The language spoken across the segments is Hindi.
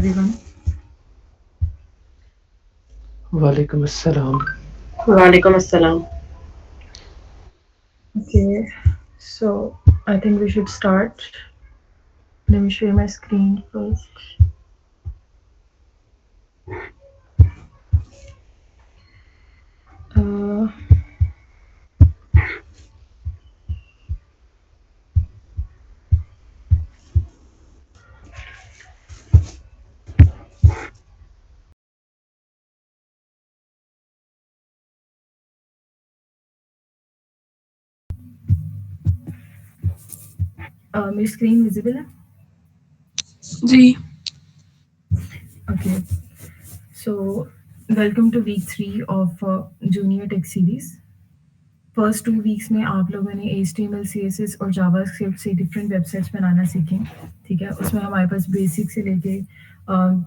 everyone. Walaikum assalam. Walaikum assalam. Okay, so I think we should start. Let me share my screen first. Uh, मेरी screen visible है? जी Okay, so welcome to week 3 of Junior Tech Series. First 2 weeks में आप लोगों ने HTML, CSS और जावास्क्रिप्ट से डिफरेंट वेबसाइट्स बनाना सीखें, ठीक है। उसमें हमारे पास बेसिक से लेके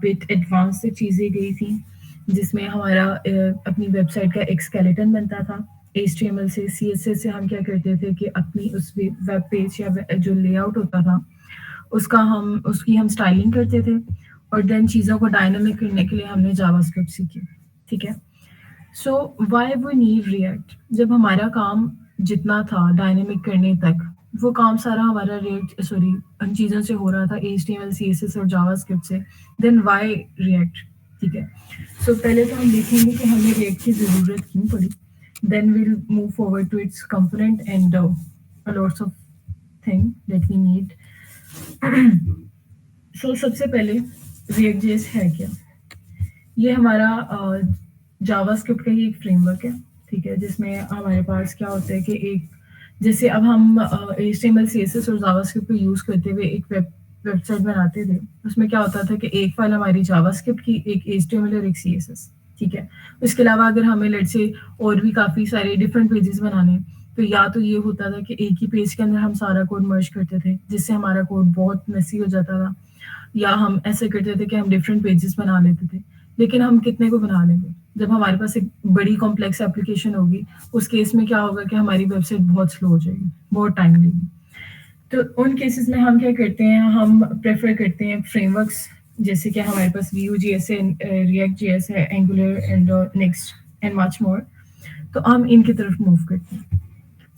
बिट एडवांस तक चीज़ें गई थी, जिसमें हमारा अपनी वेबसाइट का एक स्केलेटन बनता था। HTML से, CSS से हम क्या करते थे कि अपनी उस वेब पेज या जो लेआउट होता था उसकी हम स्टाइलिंग करते थे, और देन चीज़ों को डायनामिक करने के लिए हमने जावास्क्रिप्ट सीखी, ठीक है। So why we need React? जब हमारा काम जितना था डायनेमिक करने तक, वो काम सारा हमारा रिएक्ट सॉरी उन चीज़ों से हो रहा था, HTML, CSS और जावास्क्रिप्ट से, देन व्हाई रिएक्ट, ठीक है। सो पहले तो हम देखेंगे कि हमें रिएक्ट की ज़रूरत क्यों पड़ी, then will move forward to its component and lots of thing that we need. So सबसे पहले रिएक्ट जेएस है क्या? ये हमारा जावास्क्रिप्ट का ही एक फ्रेमवर्क है, ठीक है, जिसमें हमारे पास क्या होता है कि एक जैसे अब हम HTML, CSS और जावास्क्रिप्ट को यूज़ करते हुए एक वेबसाइट बनाते थे, उसमें क्या होता था कि एक फाइल हमारी जावास्क्रिप्ट की, एक HTML और एक CSS, ठीक है। उसके अलावा अगर हमें लेट्स से और भी काफ़ी सारे डिफरेंट पेजेस बनाने हैं, तो या तो ये होता था कि एक ही पेज के अंदर हम सारा कोड मर्ज करते थे, जिससे हमारा कोड बहुत मेसी हो जाता था, या हम ऐसे करते थे कि हम डिफरेंट पेजेस बना लेते थे। लेकिन हम कितने को बना लेंगे? जब हमारे पास एक बड़ी कॉम्प्लेक्स एप्लीकेशन होगी, उस केस में क्या होगा कि हमारी वेबसाइट बहुत स्लो हो जाएगी, बहुत टाइम लेगी। तो उन केसेस में हम क्या करते हैं, हम प्रेफर करते हैं फ्रेमवर्क्स, जैसे कि हमारे पास Vue.js है, React.js है, Angular and next and much more. तो हम इनकी तरफ मूव करते हैं।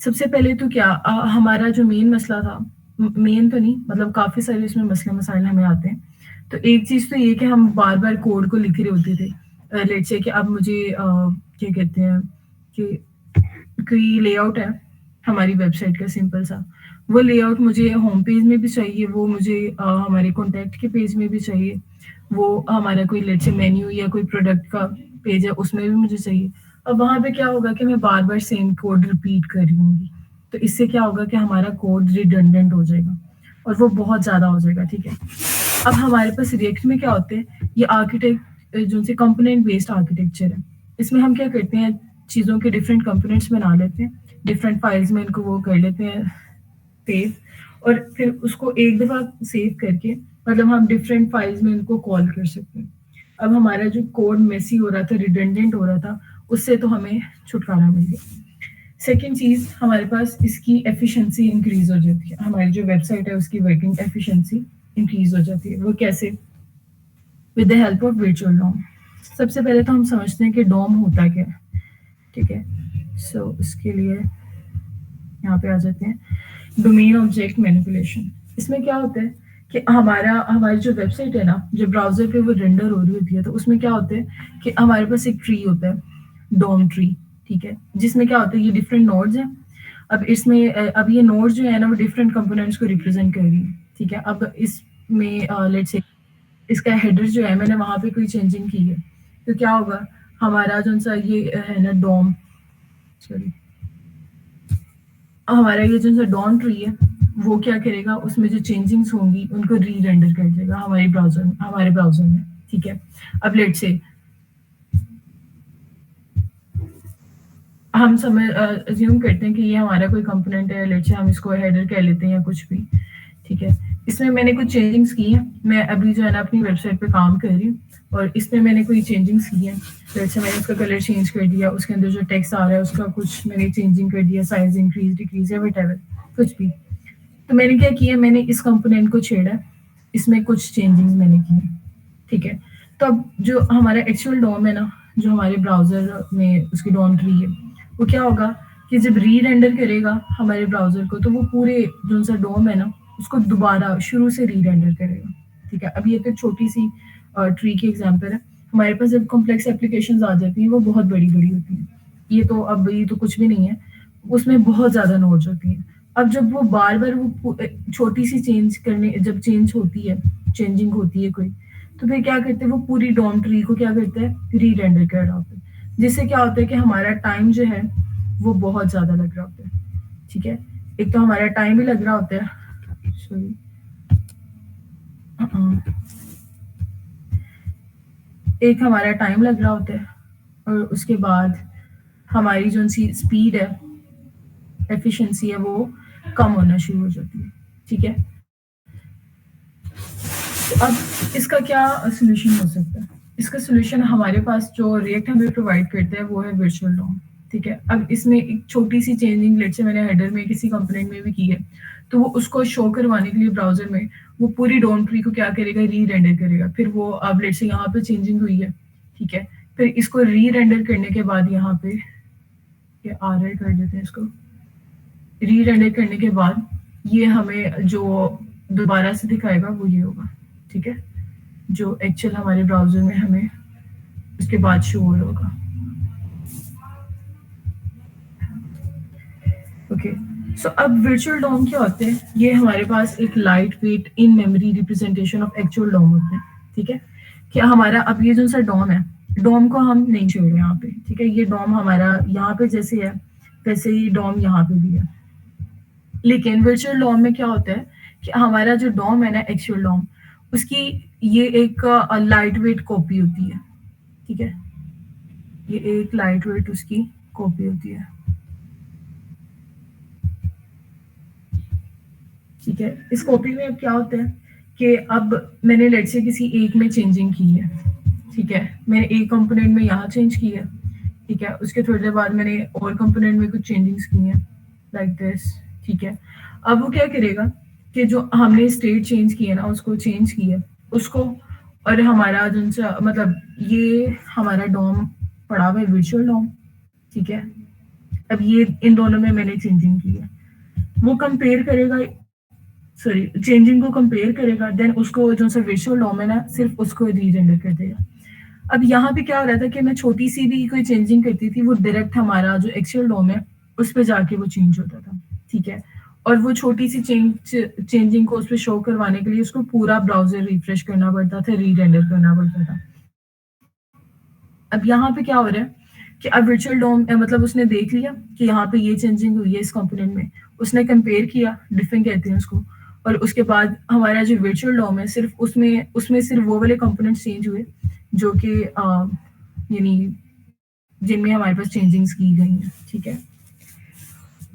सबसे पहले तो क्या हमारा जो मेन मसला था, मेन तो नहीं, मतलब काफ़ी सारे इसमें मसले मसाइल हमें आते हैं। तो एक चीज़ तो ये कि हम बार-बार कोड को लिख रहे होते थे। लेट्स से कि अब मुझे क्या कहते हैं कि कोई लेआउट है हमारी वेबसाइट का सिंपल सा, वो लेआउट मुझे होम पेज में भी चाहिए, वो मुझे हमारे कॉन्टैक्ट के पेज में भी चाहिए, वो हमारा कोई लेट्स से मेन्यू या कोई प्रोडक्ट का पेज है उसमें भी मुझे चाहिए। अब वहाँ पे क्या होगा कि मैं बार-बार सेम कोड रिपीट कर रही होंगी, तो इससे क्या होगा कि हमारा कोड रिडंडेंट हो जाएगा और वो बहुत ज़्यादा हो जाएगा, ठीक है। अब हमारे पास रिएक्ट में क्या होते हैं, ये आर्किटेक्ट जो से कंपोनेंट बेस्ड आर्किटेक्चर है। इसमें हम क्या करते हैं, चीज़ों के डिफरेंट कंपोनेंट्स बना लेते हैं, डिफरेंट फाइल्स में इनको वो कर लेते हैं सेव, और फिर उसको एक दफ़ा सेव करके मतलब हम डिफरेंट फाइल्स में इनको कॉल कर सकते हैं। अब हमारा जो कोड मेसी हो रहा था, रिडंडेंट हो रहा था, उससे तो हमें छुटकारा मिल गया। सेकेंड चीज़, हमारे पास इसकी एफिशिएंसी इंक्रीज़ हो जाती है, हमारी जो वेबसाइट है उसकी वर्किंग एफिशिएंसी इंक्रीज़ हो जाती है। वो कैसे? With the help of virtual DOM. सबसे पहले तो हम समझते हैं कि डॉम होता क्या है, ठीक है। सो इसके लिए यहाँ पे आ जाते हैं, डोमेन ऑब्जेक्ट मैनिपुलेशन। इसमें क्या होता है कि हमारी जो वेबसाइट है ना, जो ब्राउजर पे वो रेंडर हो रही होती है, तो उसमें क्या होता है कि हमारे पास एक ट्री होता है, डॉम ट्री, ठीक है, जिसमें क्या होता है, ये डिफरेंट नोड्स हैं। अब इसमें अब ये नोड्स जो है ना, वो डिफरेंट कंपोनेंट्स को रिप्रेजेंट कर रही है, ठीक है। अब इसमें लेट्स से इसका हेडर जो है, मैंने वहाँ पे कोई चेंजिंग की है, तो क्या होगा, हमारा जो सा ये है ना डॉम, सॉरी, हमारा ये जो डॉन ट्री है, वो क्या करेगा, उसमें जो चेंजिंग्स होंगी उनको री रेंडर कर देगा हमारे ब्राउजर में, ठीक है। अब लेट से हम समझ अज्यूम करते हैं कि ये हमारा कोई कंपोनेंट है, लेट से हम इसको हेडर कह लेते हैं या कुछ भी, ठीक है। इसमें मैंने कुछ चेंजिंग्स की हैं, मैं अभी जो है ना अपनी वेबसाइट पे काम कर रही हूँ, और इसमें मैंने कोई चेंजिंग्स की हैं। लेट से मैंने उसका कलर चेंज कर दिया, उसके अंदर जो टेक्स्ट आ रहा है उसका कुछ मैंने चेंजिंग कर दिया, साइज इंक्रीज डिक्रीज या व्हाटएवर कुछ भी। तो मैंने क्या किया, मैंने इस कंपोनेंट को छेड़ा, इसमें कुछ चेंजिंग्स मैंने की हैं, ठीक है। तो अब जो हमारा एक्चुअल डॉम है ना, जो हमारे ब्राउज़र में उसकी डॉम ट्री है, वो क्या होगा कि जब री-रेंडर करेगा हमारे ब्राउज़र को, तो वो पूरे जो सा डॉम है ना, उसको दोबारा शुरू से री-रेंडर करेगा, ठीक है। अब ये तो छोटी-सी ट्री की एग्ज़ाम्पल है। हमारे पास जब कॉम्प्लेक्स एप्लीकेशंस आ जाती हैं, वो बहुत बड़ी-बड़ी होती हैं। ये तो कुछ भी नहीं है, उसमें बहुत ज़्यादा नोड्स होती हैं। अब जब वो बार-बार वो छोटी-सी जब चेंज होती है, चेंजिंग होती है कोई, तो फिर क्या करते हैं, वो पूरी डॉम ट्री को क्या करते हैं, री-रेंडर कर रहा होता है। जिससे क्या होता है कि हमारा टाइम जो है, वो बहुत ज़्यादा लग रहा होता है, ठीक है। एक तो हमारा टाइम भी लग रहा होता है, सॉरी एक हमारा टाइम लग रहा होता है, और उसके बाद हमारी जो सी स्पीड है, एफिशिएंसी है, वो कम होना शुरू हो जाती है, ठीक है। तो अब इसका क्या सॉल्यूशन हो सकता है? इसका सॉल्यूशन हमारे पास जो रिएक्ट हमें प्रोवाइड करता है, वो है वर्चुअल डॉम, ठीक है। अब इसमें एक छोटी-सी चेंजिंग लेट्स से मैंने हेडर में किसी कंपोनेंट में भी की है, तो वो उसको शो करवाने के लिए ब्राउज़र में वो पूरी डॉम ट्री को क्या करेगा, री-रेंडर करेगा। फिर वो अब लेट्स से यहाँ पे चेंजिंग हुई है, ठीक है। फिर इसको री-रेंडर करने के बाद यहाँ पे ये आरआर कर देते हैं इसको। री-रेंडर करने के बाद ये हमें जो दोबारा से दिखाएगा वो ये होगा, ठीक है। जो एक्चुअल हमारे ब्राउज़र में हमें उसके बाद शो हो रहा होगा। ओके, सो अब वर्चुअल डॉम क्या होते हैं? ये हमारे पास एक lightweight in memory representation of actual DOM होते हैं, ठीक है। कि हमारा अब ये जो सा डॉम है, डॉम को हम नहीं छोड़ रहे यहाँ पे, ठीक है। ये डॉम हमारा यहाँ पे जैसे है, वैसे ही डॉम यहाँ पे भी है। लेकिन वर्चुअल डॉम में क्या होता है कि हमारा जो डॉम है ना, एक्चुअल डॉम, उसकी ये एक लाइट वेट कॉपी होती है, ठीक है। ये एक लाइट वेट उसकी कॉपी होती है, ठीक है। इस कॉपी में अब क्या होता है कि अब मैंने लेट्स से किसी एक में चेंजिंग की है, ठीक है। मैंने एक कंपोनेंट में यहाँ चेंज की है, ठीक है। उसके थोड़ी देर बाद मैंने और कंपोनेंट में कुछ चेंजिंग्स की हैं लाइक दिस, ठीक है। अब वो क्या करेगा कि जो हमने स्टेट चेंज की है ना, उसको चेंज की है उसको, और हमारा जो सा मतलब ये हमारा डॉम पड़ा हुआ है वर्चुअल डॉम, ठीक है। अब ये इन दोनों में मैंने चेंजिंग की है, वो कंपेयर करेगा, सॉरी चेंजिंग को कंपेयर करेगा, देन उसको जो सा वर्चुअल डॉम है ना, सिर्फ उसको रीजेंडर कर देगा। अब यहाँ पे क्या हो रहा था कि मैं छोटी सी भी कोई चेंजिंग करती थी, वो डायरेक्ट हमारा जो एक्चुअल डॉम है उस पे जाके वो चेंज होता था, ठीक है। और वो छोटी सी चेंजिंग को उस पर शो करवाने के लिए उसको पूरा ब्राउजर रिफ्रेश करना पड़ता था, रीरेंडर करना पड़ता था। अब यहाँ पे क्या हो रहा है कि अब वर्चुअल डॉम मतलब उसने देख लिया कि यहाँ पे ये चेंजिंग हुई है इस कंपोनेंट में, उसने कंपेयर किया, डिफरेंट कहते हैं उसको, और उसके बाद हमारा जो वर्चुअल डॉम है सिर्फ उसमें सिर्फ वो वाले कंपोनेंट्स चेंज हुए जो कि यानी जिनमें हमारे पास चेंजिंग्स की गई हैं, ठीक है।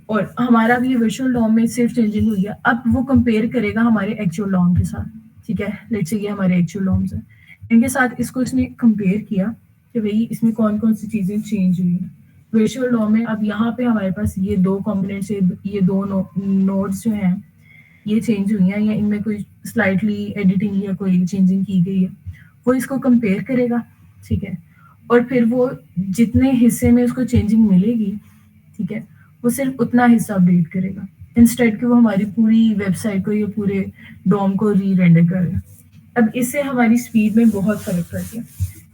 और हमारा भी वर्चुअल डॉम में सिर्फ चेंजिंग हुई है। अब वो कंपेयर करेगा हमारे एक्चुअल डॉम के साथ, ठीक है। लेट्स से ये हमारे एक्चुअल डॉम्स हैं, इनके साथ इसको इसने कंपेयर किया कि भाई इसमें कौन कौन सी चीजें चेंज हुई हैं वर्चुअल डॉम में। अब यहाँ पे हमारे पास ये दो कंपोनेंट्स, ये दो नोड्स जो हैं ये चेंज हुई हैं, या इनमें कोई स्लाइटली एडिटिंग या कोई चेंजिंग की गई है, वो इसको कंपेयर करेगा, ठीक है। और फिर वो जितने हिस्से में उसको चेंजिंग मिलेगी, ठीक है, वो सिर्फ उतना हिस्सा अपडेट करेगा, इंस्टेड कि वो हमारी पूरी वेबसाइट को या पूरे डॉम को री रेंडर करेगा। अब इससे हमारी स्पीड में बहुत फर्क पड़ गया।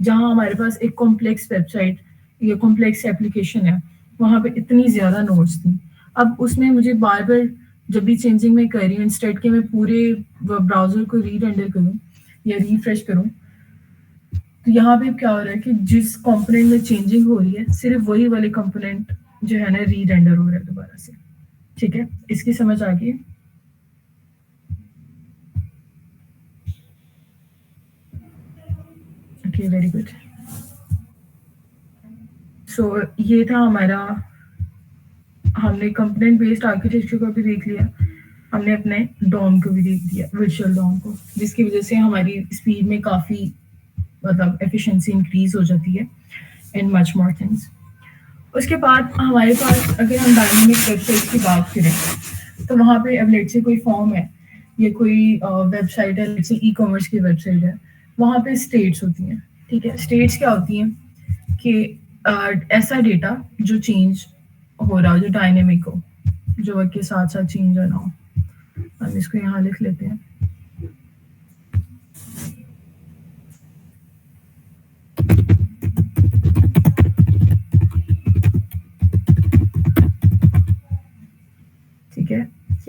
जहाँ हमारे पास एक कॉम्प्लेक्स वेबसाइट या कॉम्प्लेक्स एप्लीकेशन है, वहाँ पे इतनी ज़्यादा नोट्स थी, अब उसमें मुझे बार बार जब भी चेंजिंग मैं कर रही हूँ, इंस्टेड के मैं पूरे ब्राउजर को री रेंडर करूँ या रिफ्रेश करूँ, तो यहाँ पे क्या हो रहा है कि जिस कंपोनेंट में चेंजिंग हो रही है सिर्फ वही वाले कंपोनेंट जो है ना री रेंडर हो रहा है दोबारा से, ठीक है। इसकी समझ आ गई? Okay, very good. सो ये था हमारा, हमने कंपोनेंट बेस्ड आर्किटेक्चर को भी देख लिया, हमने अपने डॉम को भी देख लिया, वर्चुअल डॉम को, जिसकी वजह से हमारी स्पीड में काफ़ी मतलब एफिशिएंसी इंक्रीज हो जाती है एंड मच मोर थिंग्स। उसके बाद हमारे पास अगर हम डायनामिक वेबसाइट की बात करें तो वहाँ पे अब लेट्स से कोई फॉर्म है या कोई वेबसाइट है, लेट्स से ई कॉमर्स की वेबसाइट है, वहाँ पे स्टेट्स होती हैं, ठीक है। स्टेट्स क्या होती हैं कि ऐसा डेटा जो चेंज हो रहा हो, जो डायनेमिक हो, जो वक्त के साथ साथ चेंज होना हो। हम इसको यहाँ लिख लेते हैं। ठीक है,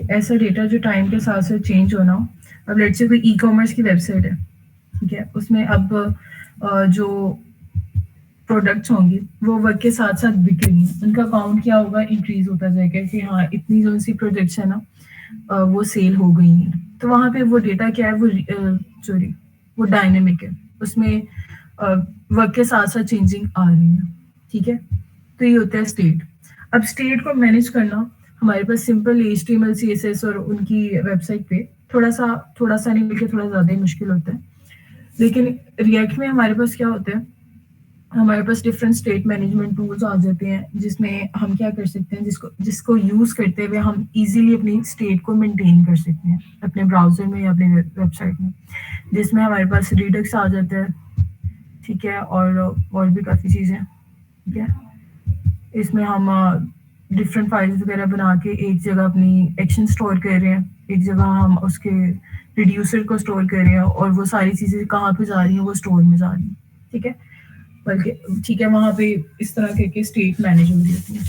ऐसा डेटा जो टाइम के साथ साथ चेंज होना हो। अब लेट्स से कोई ई कॉमर्स की वेबसाइट है, ठीक है, उसमें अब जो प्रोडक्ट्स होंगे वो वक्त के साथ साथ बिक रही हैं, उनका अकाउंट क्या होगा, इंक्रीज होता जाएगा कि हाँ इतनी जो सी प्रोडक्ट्स है ना वो सेल हो गई हैं। तो वहाँ पे वो डेटा क्या है, वो सॉरी वो डायनेमिक है, उसमें वक्त के साथ साथ चेंजिंग आ रही है, ठीक है। तो ये होता है स्टेट। अब स्टेट को मैनेज करना हमारे पास सिंपल HTML CSS और उनकी वेबसाइट पे थोड़ा सा नहीं बल्कि थोड़ा ज़्यादा ही मुश्किल होता है। लेकिन रिएक्ट में हमारे पास क्या होता है, हमारे पास डिफरेंट स्टेट मैनेजमेंट टूल्स आ जाते हैं, जिसमें हम क्या कर सकते हैं, जिसको यूज़ करते हुए हम इजीली अपनी स्टेट को मेंटेन कर सकते हैं अपने ब्राउज़र में या अपने वेबसाइट में, जिसमें हमारे पास रिडक्स आ जाता है, ठीक है, और भी काफ़ी चीज़ें, ठीक है। इसमें हम डिफरेंट फाइल्स वगैरह बना के एक जगह अपनी एक्शन स्टोर कर रहे हैं, एक जगह हम उसके रिड्यूसर को स्टोर कर रहे हैं, और वो सारी चीज़ें कहाँ पे जा रही हैं, वो स्टोर में जा रही हैं, ठीक है। बल्कि ठीक है, वहाँ पे इस तरह के स्टेट मैनेज हो रही होती है।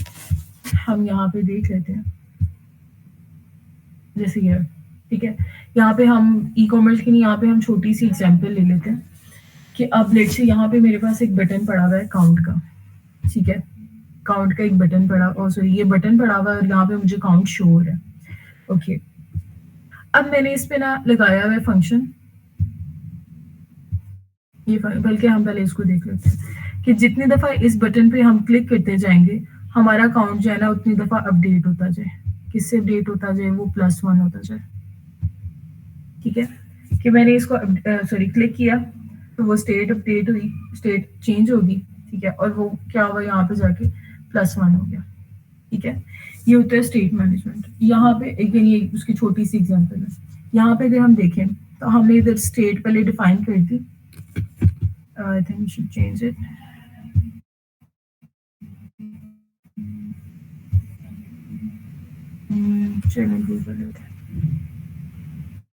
हम यहाँ पे देख लेते हैं, जैसे ये, ठीक है। यहाँ पे हम ई कॉमर्स की नहीं, यहाँ पे हम छोटी सी एग्जांपल ले लेते हैं कि अब लेट्स से यहाँ पे मेरे पास एक बटन पड़ा हुआ है काउंट का, ठीक है। काउंट का एक बटन पड़ा, और सॉरी ये बटन पड़ा हुआ है और यहाँ पे मुझे काउंट शो हो रहा है, ओके। अब मैंने इस पे ना लगाया हुआ है फंक्शन, ये बल्कि हम पहले इसको देख लेते हैं कि जितनी दफा इस बटन पे हम क्लिक करते जाएंगे हमारा अकाउंट जो है ना उतनी दफा अपडेट होता जाए। किससे अपडेट होता जाए, वो +1 होता जाए, ठीक है। कि मैंने इसको सॉरी क्लिक किया तो वो स्टेट अपडेट हुई, स्टेट चेंज होगी, ठीक है, और वो क्या हुआ, यहाँ पे जाके +1 हो गया, ठीक है। ये होता है स्टेट मैनेजमेंट। यहाँ पे अगेन ये उसकी छोटी सी एग्जांपल है। यहाँ पे अगर हम देखें तो हमने इधर स्टेट पहले डिफाइन कर दी, I think we should change it.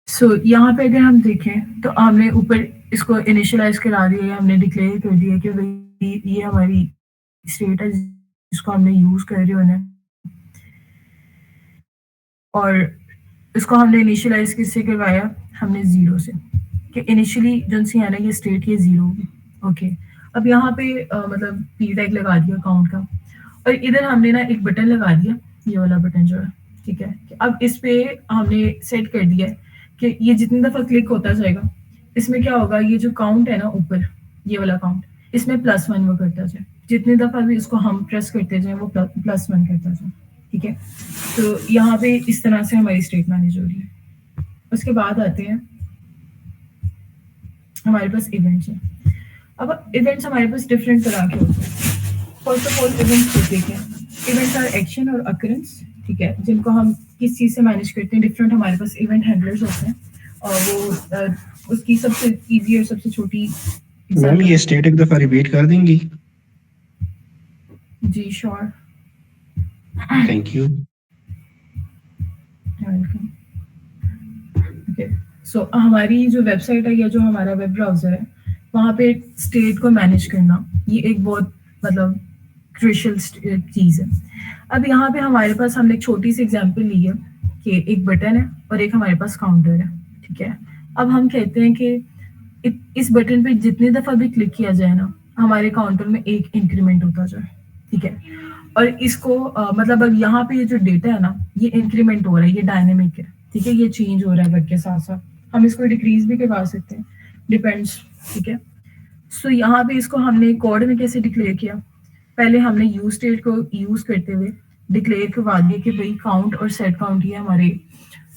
सो यहाँ पे अगर हम देखें तो हमने ऊपर इसको इनिशियलाइज करा दिया, हमने डिक्लेयर कर दिया कि भाई ये हमारी स्टेट है जिसको हमने यूज कर रहे होना, और इसको हमने इनिशियलाइज किससे करवाया, हमने 0 से, कि इनिशियली जो सी है ना ये स्टेट ये 0 होगी, ओके। अब यहाँ पे मतलब p टैग लगा दिया अकाउंट का, और इधर हमने ना एक बटन लगा दिया, ये वाला बटन जो है, ठीक है। अब इस पे हमने सेट कर दिया है कि ये जितनी दफा क्लिक होता जाएगा इसमें क्या होगा, ये जो काउंट है ना ऊपर ये वाला काउंट, इसमें +1 वो करता जाए, जितनी दफा भी इसको हम प्रेस करते जाए वो +1 करता जाए, ठीक है। तो यहाँ पे इस तरह से हमारी स्टेट मैनेज हो रही है। उसके बाद आते हैं हमारे पास इवेंट्स हैं। अब इवेंट्स हमारे पास डिफरेंट तरह के होते हैं। फर्स्ट ऑफ ऑल इवेंट्स को देखें, इवेंट्स आर एक्शन और अकरेंस, ठीक है, जिनको हम किस चीज़ से मैनेज करते हैं। डिफरेंट हमारे पास इवेंट हैंडलर्स होते हैं, और वो उसकी सबसे इजी और सबसे छोटी मैम ये स्टेट एक दफा रिपीट कर देंगी? जी sure, thank you. Welcome. Okay, so हमारी जो वेबसाइट है या जो हमारा वेब ब्राउज़र है, वहाँ पे स्टेट को मैनेज करना ये एक बहुत मतलब क्रूशियल चीज़ है। अब यहाँ पे हमारे पास हमने एक छोटी सी एग्जांपल ली है कि एक बटन है और एक हमारे पास काउंटर है, ठीक है। अब हम कहते हैं कि इस बटन पे जितनी दफ़ा भी क्लिक किया जाए ना हमारे काउंटर में 1 इंक्रीमेंट होता जाए, ठीक है। और इसको मतलब अब यहाँ पे ये जो डेटा है ना ये इंक्रीमेंट हो रहा है, ये डायनेमिक है, ठीक है, ये चेंज हो रहा है वक्त के साथ साथ। हम इसको डिक्रीज भी करवा सकते हैं, डिपेंड्स, ठीक है। सो यहाँ पे इसको हमने कोड में कैसे डिक्लेयर किया, पहले हमने यूज स्टेट को यूज करते हुए डिक्लेयर करवा दिया कि भाई काउंट और सेट काउंट ये हमारे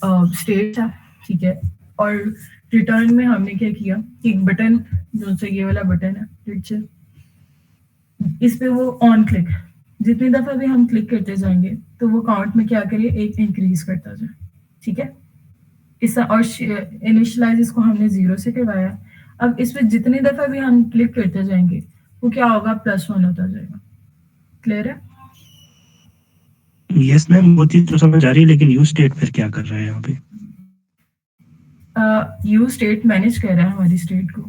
स्टेट है, ठीक है। और रिटर्न में हमने क्या किया कि एक बटन जो से ये वाला बटन है, ठीक है, इस पे वो ऑन क्लिक जितनी दफा भी हम क्लिक करते जाएंगे तो वो काउंट में क्या करे, 1 इंक्रीज करता जाए, ठीक है। इस और इनिशियलाइज इसको हमने 0 से करवाया। अब इस पे जितनी दफा भी हम क्लिक करते जाएंगे वो क्या होगा, +1 होता जाएगा। क्लियर है? यस मैम, वो चीज तो समझ आ रही है, लेकिन यूज स्टेट फिर क्या कर रहा है यहाँ पे? यू स्टेट मैनेज कर रहा है हमारी स्टेट को।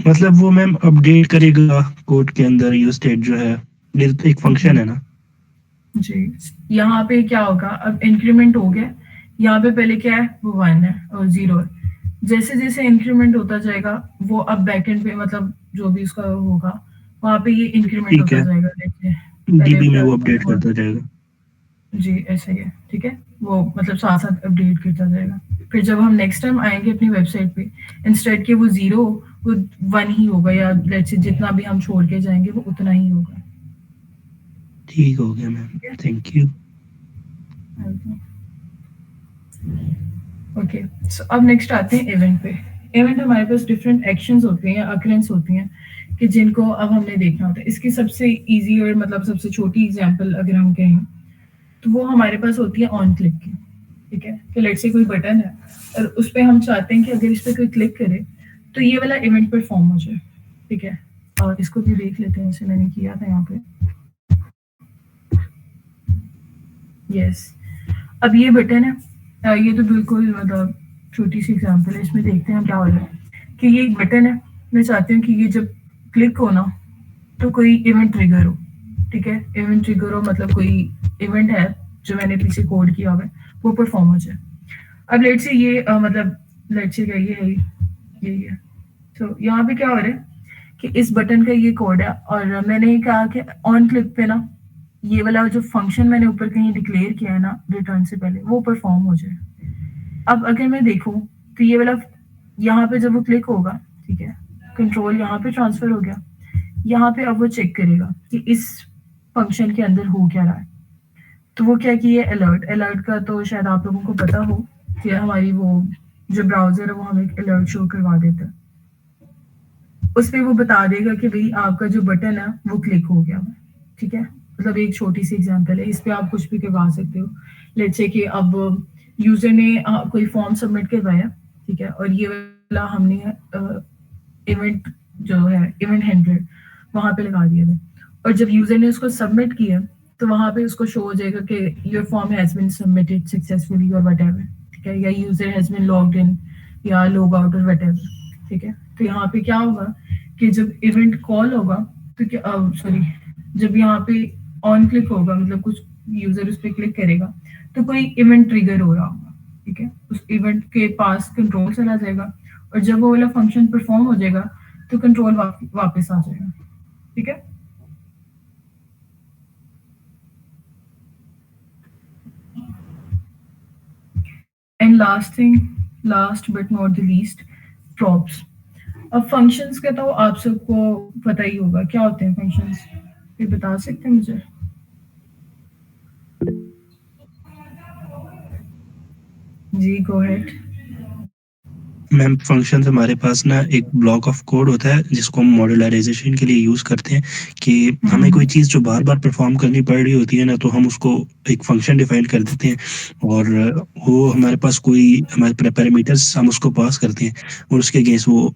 मतलब वो मैम अपडेट करेगा कोड के अंदर यूज स्टेट जो है, ये तो एक फंक्शन है ना? जी, यहाँ पे क्या होगा, अब इंक्रीमेंट हो गया, यहाँ पे पहले क्या है, वो 1 है और 0 है। जैसे जैसे इंक्रीमेंट होता जाएगा वो अब बैकएंड पे मतलब जो भी उसका होगा वहाँ पे ये इंक्रीमेंट ठीक होता है, जाएगा। देखिए पहले डीबी में वो अपडेट +1 करता जाएगा। जी ऐसे ही है, ठीक है, वो मतलब साथ साथ अपडेट करता जाएगा। फिर जब हम नेक्स्ट टाइम आएंगे अपनी वेबसाइट पे, इंस्टेड के वो 0 वो 1 ही होगा, या लेट्स से जितना भी हम छोड़ के जाएंगे वो उतना ही होगा। ठीक हो गया मैम, ठीक है, थैंक यू। ओके। सो अब नेक्स्ट आते हैं इवेंट पे। इवेंट हमारे पास डिफरेंट एक्शंस होती हैं, अकरेंस होती हैं कि जिनको अब हमने देखना होता है। इसकी सबसे इजी और मतलब सबसे छोटी एग्जांपल अगर हम कहें तो वो हमारे पास होती है ऑन क्लिक की। ठीक है, तो लेट्स से कोई बटन है और उस पर हम चाहते हैं कि अगर इस पर कोई क्लिक करे तो ये वाला इवेंट परफॉर्म हो जाए। ठीक है, और इसको भी देख लेते हैं, जैसे मैंने किया था यहाँ पे। यस, अब ये बटन है, ये तो बिल्कुल मतलब छोटी सी एग्जांपल है, इसमें देखते हैं क्या हो रहा है। कि ये एक बटन है, मैं चाहती हूँ कि ये जब क्लिक हो ना तो कोई इवेंट ट्रिगर हो। ठीक है, इवेंट ट्रिगर हो मतलब कोई इवेंट है जो मैंने पीछे कोड किया हुआ है वो परफॉर्म हो जाए। अब लेट्स से ये मतलब लेट्स से क्या ये है, यही है। तो यहाँ पे क्या हो रहा है कि इस बटन का ये कोड है और मैंने कहा कि ऑन क्लिक पे ना ये वाला जो फंक्शन मैंने ऊपर कहीं डिक्लेयर किया है ना रिटर्न से पहले वो परफॉर्म हो जाए। अब अगर मैं देखूं तो ये वाला यहाँ पे जब वो क्लिक होगा, ठीक है, कंट्रोल यहाँ पे ट्रांसफर हो गया, यहाँ पे अब वो चेक करेगा कि इस फंक्शन के अंदर हो क्या रहा है। तो वो क्या कि ये अलर्ट, अलर्ट का तो शायद आप लोगों को पता हो कि हमारी वो जो ब्राउजर है वो हमें अलर्ट शो करवा देता है। उस पे वो बता देगा कि भाई आपका जो बटन है वो क्लिक हो गया है। ठीक है, मतलब एक छोटी सी एग्जांपल है, इस पे आप कुछ भी करवा सकते हो। लेट्स से कि अब यूजर ने कोई फॉर्म सबमिट करवाया, ठीक है, और ये वाला हमने इवेंट जो है इवेंट हैंडलर वहां पे लगा दिया था, और जब यूजर ने उसको सबमिट किया तो वहां पे उसको शो हो जाएगा कि your form has been submitted successfully और व्हाटएवर। ठीक है, या user has been logged in या लॉग आउट और व्हाटएवर। ठीक है, तो यहाँ पे क्या होगा कि जब इवेंट कॉल होगा तो क्या सॉरी जब यहाँ पे ऑन क्लिक होगा मतलब कुछ यूजर उस पर क्लिक करेगा तो कोई इवेंट ट्रिगर हो रहा होगा। ठीक है, उस इवेंट के पास कंट्रोल चला जाएगा और जब वो वाला फंक्शन परफॉर्म हो जाएगा तो कंट्रोल वापस आ जाएगा। ठीक है, and last thing, last but not the least, props. अब फंक्शंस का तो आप सबको पता ही होगा क्या होते हैं फंक्शंस, ये बता सकते हैं मुझे? जी गो अहेड। मैम फंक्शन हमारे पास ना एक ब्लॉक ऑफ कोड होता है जिसको हम मॉड्यूलराइजेशन के लिए यूज करते हैं कि हमें कोई चीज़ जो बार बार परफॉर्म करनी पड़ रही होती है ना, तो हम उसको एक फंक्शन डिफाइन कर देते हैं और वो हमारे पास कोई हमारे पैरामीटर्स हम उसको पास करते हैं और उसके अगेंस्ट वो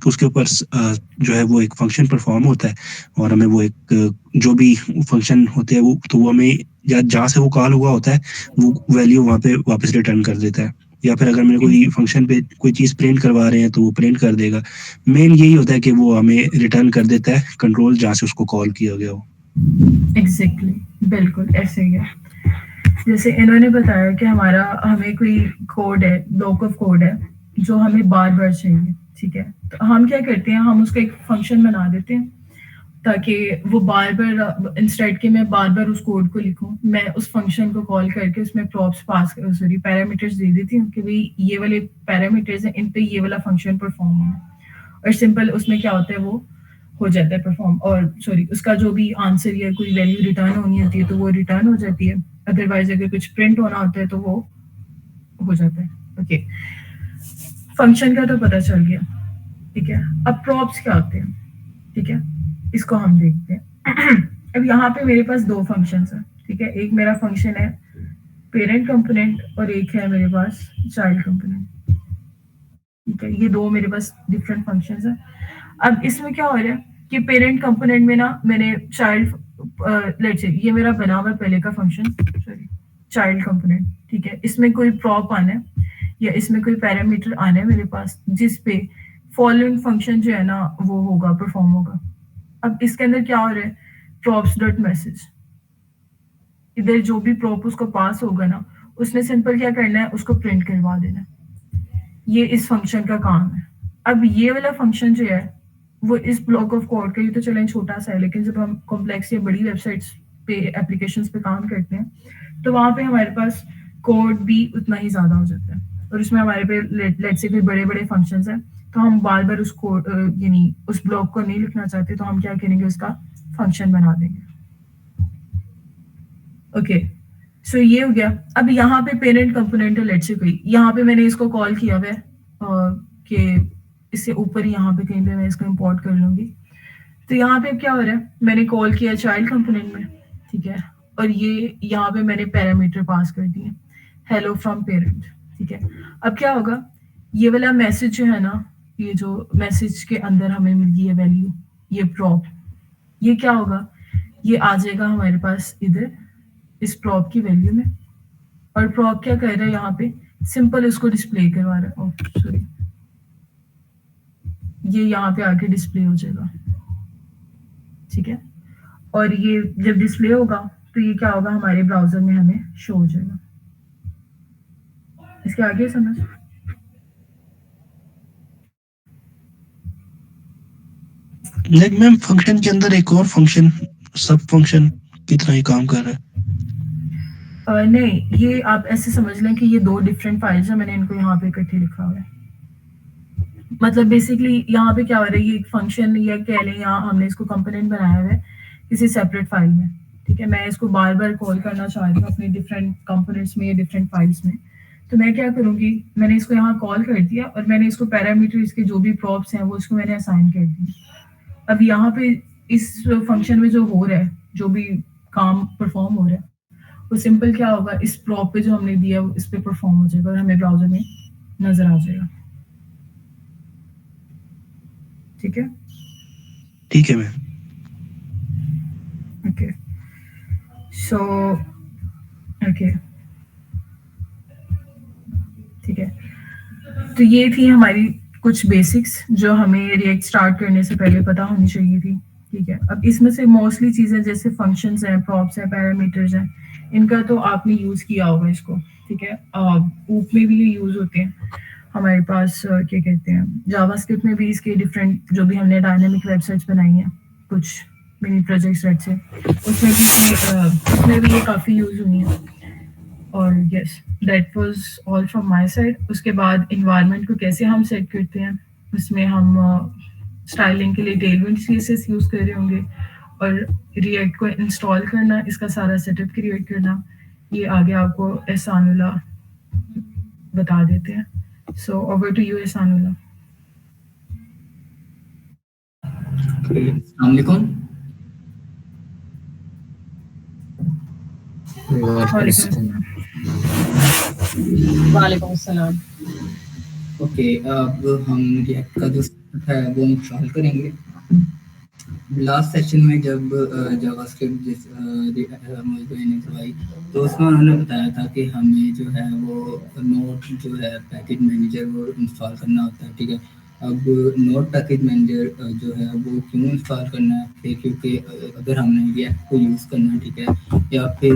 उसके ऊपर जो है वो एक फंक्शन परफॉर्म होता है और हमें वो एक जो भी फंक्शन होते हैं वो तो वो हमें या जहाँ से वो कॉल हुआ होता है वो वैल्यू वहाँ पे वापस रिटर्न कर देता है, या फिर अगर मेरे कोई फंक्शन पे कोई चीज प्रिंट करवा रहे हैं तो वो प्रिंट कर देगा। मेन यही होता है कि वो हमें रिटर्न कर देता है कंट्रोल जहाँ से उसको कॉल किया गया हो। एग्जैक्टली, बिल्कुल ऐसे ही है। जैसे इन्होंने बताया कि हमारा हमें कोई कोड है, ब्लॉक ऑफ कोड है जो हमें बार बार चाहिए। ठीक है, तो हम क्या करते हैं, हम उसका एक फंक्शन बना देते हैं ताकि वो बार बार इंस्टेड के मैं बार बार उस कोड को लिखूं, मैं उस फंक्शन को कॉल करके उसमें props pass sorry parameters they देती हूँ कि भाई ये वाले पैरामीटर्स हैं, इन पे ये वाला फंक्शन परफॉर्म होना, और सिंपल उसमें क्या होता है वो हो जाता है परफॉर्म, और सॉरी उसका जो भी आंसर या कोई वैल्यू रिटर्न होनी होती है तो वो रिटर्न हो जाती है, अदरवाइज अगर कुछ प्रिंट होना होता है तो वो हो जाता है। ओके, फंक्शन का तो पता चल गया। ठीक है, अब प्रॉप्स क्या होते हैं? ठीक है, इसको हम देखते हैं। अब यहाँ पे मेरे पास दो फंक्शंस हैं। ठीक है, एक मेरा फंक्शन है पेरेंट कंपोनेंट और एक है मेरे पास चाइल्ड कंपोनेंट। ठीक है, ये दो मेरे पास डिफरेंट फंक्शंस हैं। अब इसमें क्या हो रहा है कि पेरेंट कंपोनेंट में ना मैंने चाइल्ड लेट्स से ये मेरा बना हुआ पहले का फंक्शन, सॉरी चाइल्ड कंपोनेंट। ठीक है, इसमें कोई प्रॉप आना है या इसमें कोई पैरामीटर आना है मेरे पास जिस पे फॉलोइंग फंक्शन जो है ना वो होगा, परफॉर्म होगा। अब इसके अंदर क्या हो रहा है, प्रॉप्स डॉट मैसेज, इधर जो भी प्रॉप उसको पास होगा ना उसने सिंपल क्या करना है, उसको प्रिंट करवा देना है। ये इस फंक्शन का काम है। अब ये वाला फंक्शन जो है वो इस ब्लॉक ऑफ कोड का, ये तो चलें छोटा सा है, लेकिन जब हम कॉम्प्लेक्स या बड़ी वेबसाइट्स पे एप्लीकेशंस पे काम करते हैं तो वहां पे हमारे पास कोड भी उतना ही ज्यादा हो जाता है और उसमें हमारे पे लेट्स से कोई बड़े बड़े फंक्शंस हैं तो हम बार बार उस कोड यानी उस ब्लॉक को नहीं लिखना चाहते तो हम क्या करेंगे, उसका फंक्शन बना देंगे। ओके, सो ये हो गया। अब यहाँ पे पेरेंट कंपोनेंट है लेट्स से कोई, यहाँ पे मैंने इसको कॉल किया हुआ है कि इससे ऊपर ही यहाँ पे कहीं पे मैं इसको इंपोर्ट कर लूंगी। तो यहाँ पे क्या हो रहा है, मैंने कॉल किया चाइल्ड कंपोनेंट में, ठीक है, और ये यहाँ पे मैंने पैरामीटर पास कर दिए हेलो फ्रॉम पेरेंट। ठीक है, अब क्या होगा, ये वाला मैसेज जो है ना, ये जो मैसेज के अंदर हमें मिल गई है वैल्यू, ये प्रॉप, ये क्या होगा, ये आ जाएगा हमारे पास इधर इस प्रॉप की वैल्यू में। और प्रॉप क्या कर रहा है यहाँ पे, सिंपल इसको डिस्प्ले करवा रहा है। ओह सॉरी, ये यहाँ पे आके डिस्प्ले हो जाएगा। ठीक है, और ये जब डिस्प्ले होगा तो ये क्या होगा, हमारे ब्राउजर में हमें शो हो जाएगा। इसके आगे समझ, लाइक मैम फंक्शन के अंदर एक और फंक्शन सब फंक्शन की तरह ही काम कर रहा है। नहीं, ये आप ऐसे समझ लें कि ये दो डिफरेंट फाइल्स हैं, मैंने इनको यहाँ पे इकट्ठे लिखा हुआ है। मतलब बेसिकली यहाँ पे क्या हो रहा है, ये एक फंक्शन या कह लें, यहाँ हमने इसको कंपोनेंट बनाया हुआ है किसी सेपरेट फाइल में। ठीक है, मैं इसको बार बार कॉल करना चाह रही हूँ अपने डिफरेंट कंपोनेंट्स में या डिफरेंट फाइल्स में। तो मैं क्या करूँगी, मैंने इसको यहाँ कॉल कर दिया और मैंने इसको पैरामीटर इसके जो भी प्रॉप्स हैं वो इसको मैंने असाइन कर दिया। अब यहाँ पे इस फंक्शन में जो हो रहा है, जो भी काम परफॉर्म हो रहा है, वो सिंपल क्या होगा, इस प्रॉप पे जो हमने दिया वो इस पे परफॉर्म हो जाएगा और हमें ब्राउजर में नजर आ जाएगा। ठीक है, ठीक है मैम। ओके, सो ओके, ठीक है, तो ये थी हमारी कुछ बेसिक्स जो हमें रिएक्ट स्टार्ट करने से पहले पता होनी चाहिए थी। ठीक है, अब इसमें से मोस्टली चीजें जैसे फंक्शंस हैं, प्रॉप्स हैं, पैरामीटर्स हैं, इनका तो आपने यूज किया होगा इसको। ठीक है, ऊप में भी ये यूज होते हैं हमारे पास, क्या कहते हैं, जावास्क्रिप्ट में भी इसके डिफरेंट जो भी हमने डायनामिक वेबसाइट्स बनाई हैं, कुछ मिनी प्रोजेक्ट्स रेड से, उसमें भी ये काफ़ी यूज हुई हैं। और yes, that was all from my side. उसके बाद इन्वायरमेंट को कैसे हम सेट करते हैं, उसमें हम स्टाइलिंग के लिए टेलविंड सीएसएस यूज कर रहे होंगे और रिएक्ट को इंस्टॉल करना, इसका सारा सेटअप क्रिएट करना, ये आगे आपको एहसानुल्लाह बता देते हैं। So over to you, Ihsanullah. अस्सलामुअलैकुम। वालेकुम अस्सलाम। ओके, अब हम रिएक्ट का जो है वो इंस्टॉल करेंगे। लास्ट सेशन में जब जावास्क्रिप्ट ने करवाई तो उसमें उन्होंने बताया था कि हमें जो है वो नोट जो है पैकेज मैनेजर वो इंस्टॉल करना होता है। ठीक है, अब नोट पैकेज मैनेजर जो है वो क्यों इंस्टॉल करना है, क्योंकि अगर हमने रिएक्ट को यूज़ करना है, ठीक है, या फिर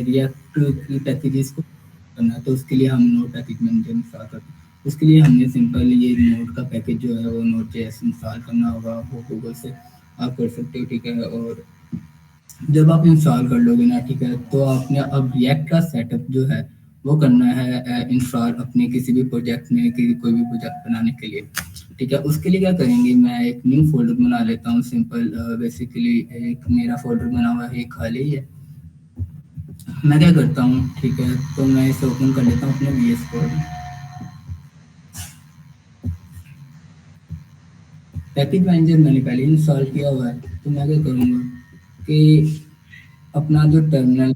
रिएक्ट की पैकेजेस को करना है तो उसके लिए हम नोट पैकेज मैनेजर इंस्टॉल करते हैं। उसके लिए हमने सिंपल ये नोट का पैकेज जो है वो नोट जेएस इंस्टॉल करना होगा, वो गूगल से आप कर सकते हो। ठीक है, और जब आप इंस्टॉल कर लोगे ना, ठीक है, तो आपने अब रिएक्ट का सेटअप जो है वो करना है इंस्टॉल अपने किसी भी प्रोजेक्ट में, कोई भी प्रोजेक्ट बनाने के लिए। ठीक है, उसके लिए क्या करेंगे, मैं एक न्यू फोल्डर बना लेता हूँ सिंपल। बेसिकली एक मेरा फोल्डर बना हुआ है, खाली है। मैं क्या करता हूँ, ठीक है, तो मैं इसे ओपन कर लेता हूँ अपने VS कोड। पैकेज मैनेजर मैंने पहले इंस्टॉल किया हुआ है, तो मैं क्या करूँगा कि अपना जो टर्मिनल,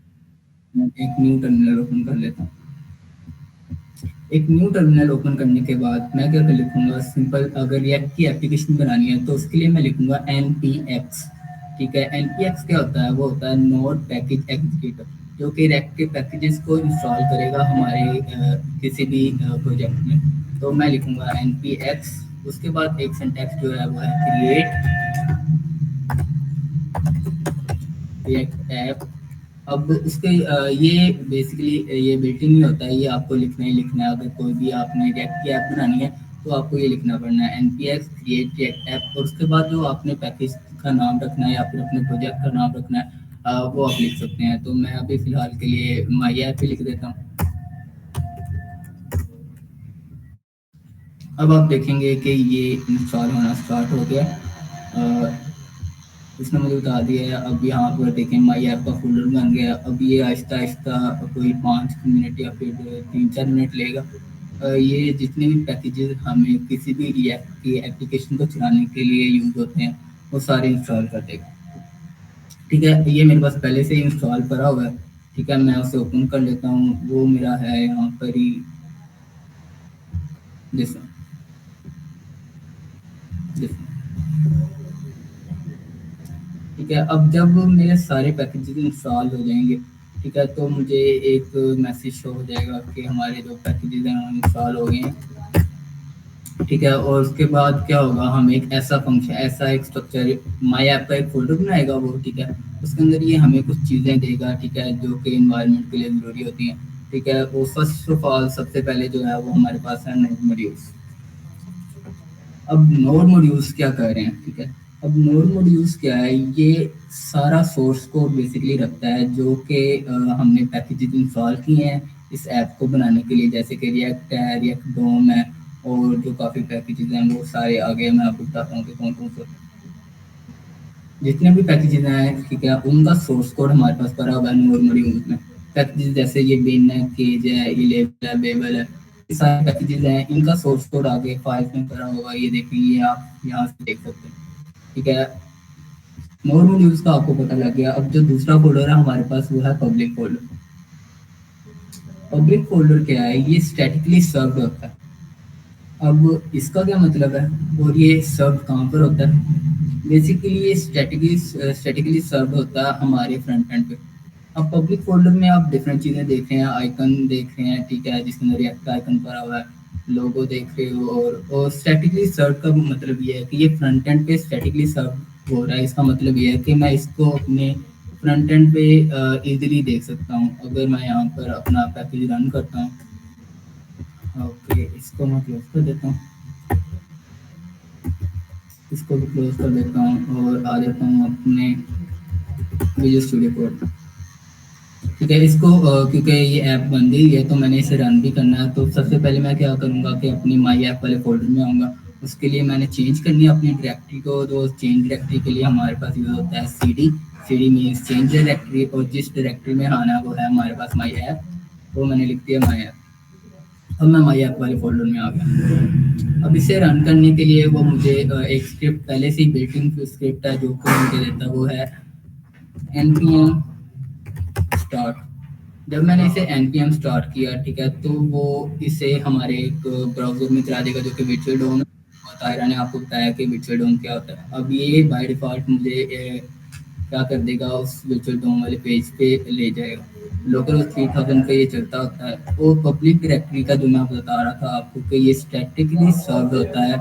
एक न्यू टर्मिनल ओपन कर लेता हूँ। एक न्यू टर्मिनल ओपन करने के बाद मैं क्या लिखूंगा, सिंपल अगर रिएक्ट की एप्लीकेशन बनानी है तो उसके लिए मैं लिखूंगा npx। ठीक है, npx क्या होता है, वो होता है नोड पैकेज एग्जीक्यूटर, जो कि रिएक्ट के पैकेजेस को इंस्टॉल करेगा हमारे किसी भी प्रोजेक्ट में। तो मैं लिखूंगा npx, उसके बाद एक सिंटैक्स जो है वो है क्रिएट ऐप। अब उसके ये बेसिकली ये बिल्ट-इन नहीं होता है, ये आपको लिखना ही लिखना है। अगर कोई भी आपने रिएक्ट की ऐप बनानी है तो आपको ये लिखना पड़ना है npx क्रिएट रिएक्ट ऐप, और उसके बाद जो आपने पैकेज का नाम रखना है या फिर अपने प्रोजेक्ट का नाम रखना है वो आप लिख सकते हैं। तो मैं अभी फिलहाल के लिए माई ऐप ही लिख देता हूँ। अब आप देखेंगे कि ये इंस्टॉल होना स्टार्ट हो गया। इसने मुझे बता दिया है। अब यहाँ पर देखें माई ऐप का फोल्डर बन गया। अब ये आहिस्ता आहिस्ता कोई 5 मिनट या फिर 3-4 मिनट लेगा। ये जितने भी पैकेजेस हमें किसी भी रिएक्ट की एप्लीकेशन को चलाने के लिए यूज़ होते हैं वो सारे इंस्टॉल कर देगा। ठीक है, ये मेरे पास पहले से ही इंस्टॉल करा हुआ है। ठीक है, मैं उसे ओपन कर लेता हूँ। वो मेरा है यहाँ पर ही जैसा ठीक है। अब जब मेरे सारे पैकेजेस इंस्टॉल हो जाएंगे, ठीक है, तो मुझे एक मैसेज शो हो जाएगा कि हमारे जो पैकेजेस हैं वो इंस्टॉल हो गए हैं। ठीक है, और उसके बाद क्या होगा, हम एक ऐसा फंक्शन, ऐसा एक स्ट्रक्चर माई ऐप का एक फोल्डर बनाएगा वो। ठीक है, उसके अंदर ये हमें कुछ चीज़ें देगा। ठीक है, जो कि इन्वायरमेंट के लिए ज़रूरी होती हैं। ठीक है, वो फर्स्ट ऑफ ऑल सबसे पहले जो है वो हमारे पास है नोड मॉड्यूल्स। अब नोड मॉड्यूल्स क्या कर रहे हैं, ठीक है, अब नोड मॉड्यूल्स क्या है, ये सारा सोर्स कोड बेसिकली रखता है जो कि हमने पैकेजेस इंस्टॉल किए हैं इस ऐप को बनाने के लिए, जैसे कि रिएक्ट है, रिएक्ट डोम है, और जो काफ़ी पैकेजेस हैं वो सारे आगे मैं आपको बताता हूँ कि कौन कौन से जितने भी पैकेजेस हैं। ठीक है, उनका सोर्स कोड हमारे पास पड़ा हुआ है नोड मॉड्यूल्स में। पैकेजेस जैसे ये बिन है, केज है, इलेबल है, बेबल है, सारे पैकेजेस हैं, इनका सोर्स कोड आगे फाइल्स में पड़ा होगा। ये देखिए, आप यहाँ से देख सकते हैं। ठीक है, नोड मॉड्यूल्स का आपको पता लग गया। अब जो दूसरा फोल्डर है हमारे पास वो है पब्लिक फोल्डर। पब्लिक फोल्डर क्या है, ये स्टैटिकली सर्व्ड होता है। अब इसका क्या मतलब है और ये सर्व कहाँ पर होता है? बेसिकली ये स्टैटिकली सर्व होता है हमारे फ्रंट एंड पे। अब पब्लिक फोल्डर में आप डिफरेंट चीज़ें देख रहे हैं, आइकन देख रहे हैं, ठीक है, जिसके अंदर रिएक्ट का आइकन पड़ा हुआ है, लोगो देख रहे हो, और स्टैटिकली सर्व का मतलब ये है कि ये फ्रंट एंड पे स्टैटिकली सर्व हो रहा है। इसका मतलब ये है कि मैं इसको अपने फ्रंट एंड पे इजीली देख सकता हूँ। अगर मैं यहाँ पर अपना पैकेज रन करता हूँ, ओके, इसको मैं क्लोज कर देता हूँ, इसको भी क्लोज कर देता हूँ और आ जाता हूँ अपने विजुअल स्टूडियो कोड। ठीक है, इसको क्योंकि ये ऐप बन गई है तो मैंने इसे रन भी करना है। तो सबसे पहले मैं क्या करूँगा कि अपनी माई ऐप वाले फोल्डर में आऊँगा। उसके लिए मैंने चेंज करनी है अपनी डायरेक्टरी को। तो चेंज डायरेक्टरी के लिए हमारे पास यूज़ होता है CD मीन्स चेंज डायरेक्टरी, और जिस डायरेक्टरी में आना है वो है हमारे पास माई ऐप। तो मैंने लिख दिया माई ऐप। अब मैं माई ऐप वाले फोल्डर में आ गया। अब इसे रन करने के लिए वो मुझे एक स्क्रिप्ट पहले से ही बिल्ट-इन स्क्रिप्ट है जो कि मुझे देता है, वो है npm स्टार्ट। जब मैंने इसे npm स्टार्ट किया, ठीक है, तो वो इसे हमारे एक ब्राउजर में चला देगा जो कि विर्चुअल डोम है। ताहिरा ने आपको बताया कि विर्चुअल डोम क्या होता है। अब ये बाय डिफ़ॉल्ट मुझे क्या कर देगा, उस विर्चुअल डोम वाले पेज पे ले जाएगा। लोकल 3000 पे ये चलता होता है। और पब्लिक डायरेक्टरी का जो मैं बता रहा था आपको कि ये स्टैटिकली सर्व्ड होता है,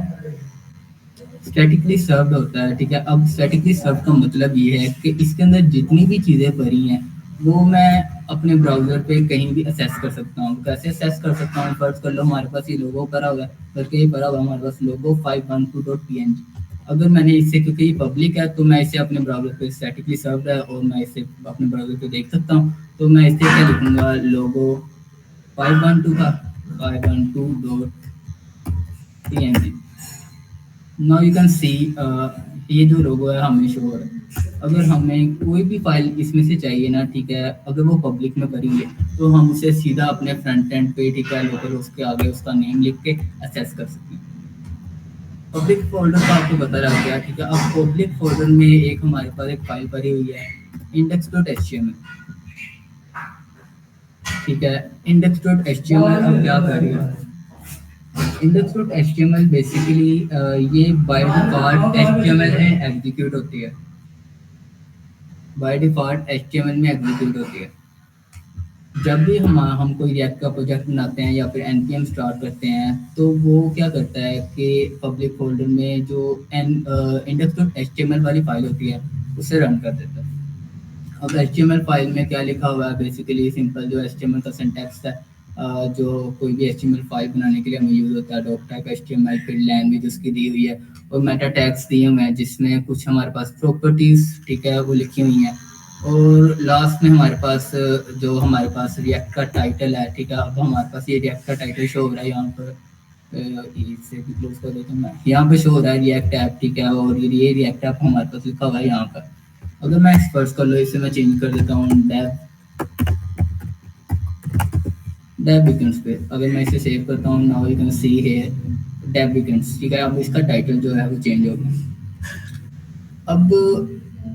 स्टैटिकली सर्व्ड होता है। ठीक है, अब स्टैटिकली सर्व का मतलब ये है कि इसके अंदर जितनी भी चीज़ें भरी हैं वो मैं अपने ब्राउज़र पे कहीं भी असेस कर सकता हूँ। कैसे असेस कर सकता हूँ? फर्स्ट कर लो, हमारे पास ये लोगो भरा हुआ है, करके ये भरा हुआ हमारे पास लोगो 512.png। अगर मैंने इससे, क्योंकि ये पब्लिक है, तो मैं इसे अपने ब्राउज़र पे स्टैटिकली सर्व्ड है और मैं इसे अपने ब्राउज़र पे देख सकता हूँ। तो मैं इसे क्या लिखूँगा, लोगो 512.png। नाउ यू कैन सी ये जो लोगो है हमें शो हो रहा है। अगर हमें कोई भी फाइल इसमें से चाहिए ना, ठीक है, अगर वो पब्लिक में भरी है तो हम उसे सीधा अपने फ्रंट एंड पे, ठीक है, लोकल उसके आगे उसका नेम लिख के एक्सेस कर सकते हैं। पब्लिक फोल्डर का आपको पता लग गया। ठीक है, अब पब्लिक फोल्डर में एक हमारे पास एक फाइल भरी हुई है index.html। ठीक है। index.html अब क्या कर रही है, index.html बेसिकली ये बाय डिफॉल्ट HTML में एग्जीक्यूट होती है, बाय डिफॉल्ट HTML में एग्जीक्यूट होती है। जब भी हम कोई रिएक्ट का प्रोजेक्ट बनाते हैं या फिर npm स्टार्ट करते हैं तो वो क्या करता है कि पब्लिक फोल्डर में जो index.html वाली फाइल होती है उसे रन कर देता है। अब HTML फाइल में क्या लिखा हुआ है, बेसिकली सिंपल जो HTML का सिंटैक्स है, जो कोई भी HTML फाइल बनाने के लिए हमें यूज़ होता है, डॉक टाइप HTML, फिर लैंग्वेज उसकी दी हुई है और मेटा टैग्स दिए हुए हैं जिसमें कुछ हमारे पास प्रॉपर्टीज़, ठीक है, वो लिखी हुई हैं। और लास्ट में हमारे पास जो हमारे पास रिएक्ट का टाइटल है, ठीक है। अब हमारे पास ये रिएक्ट का टाइटल शो हो रहा है यहाँ पर, इसे भी क्लोज कर देता हूँ मैं, यहाँ पे शो हो रहा है रिएक्ट ऐप, ठीक है। और ये रिएक्ट ऐप हमारे पास लिखा हुआ है यहाँ पर। अगर मैं फर्स्ट कर लो, इसे मैं चेंज कर देता हूँ डेव वीकेंड्स पे। अगर मैं इसे सेव करता हूँ, now you can see here dev weekends, ठीक है। अब इसका टाइटल जो है वो चेंज हो गया। अब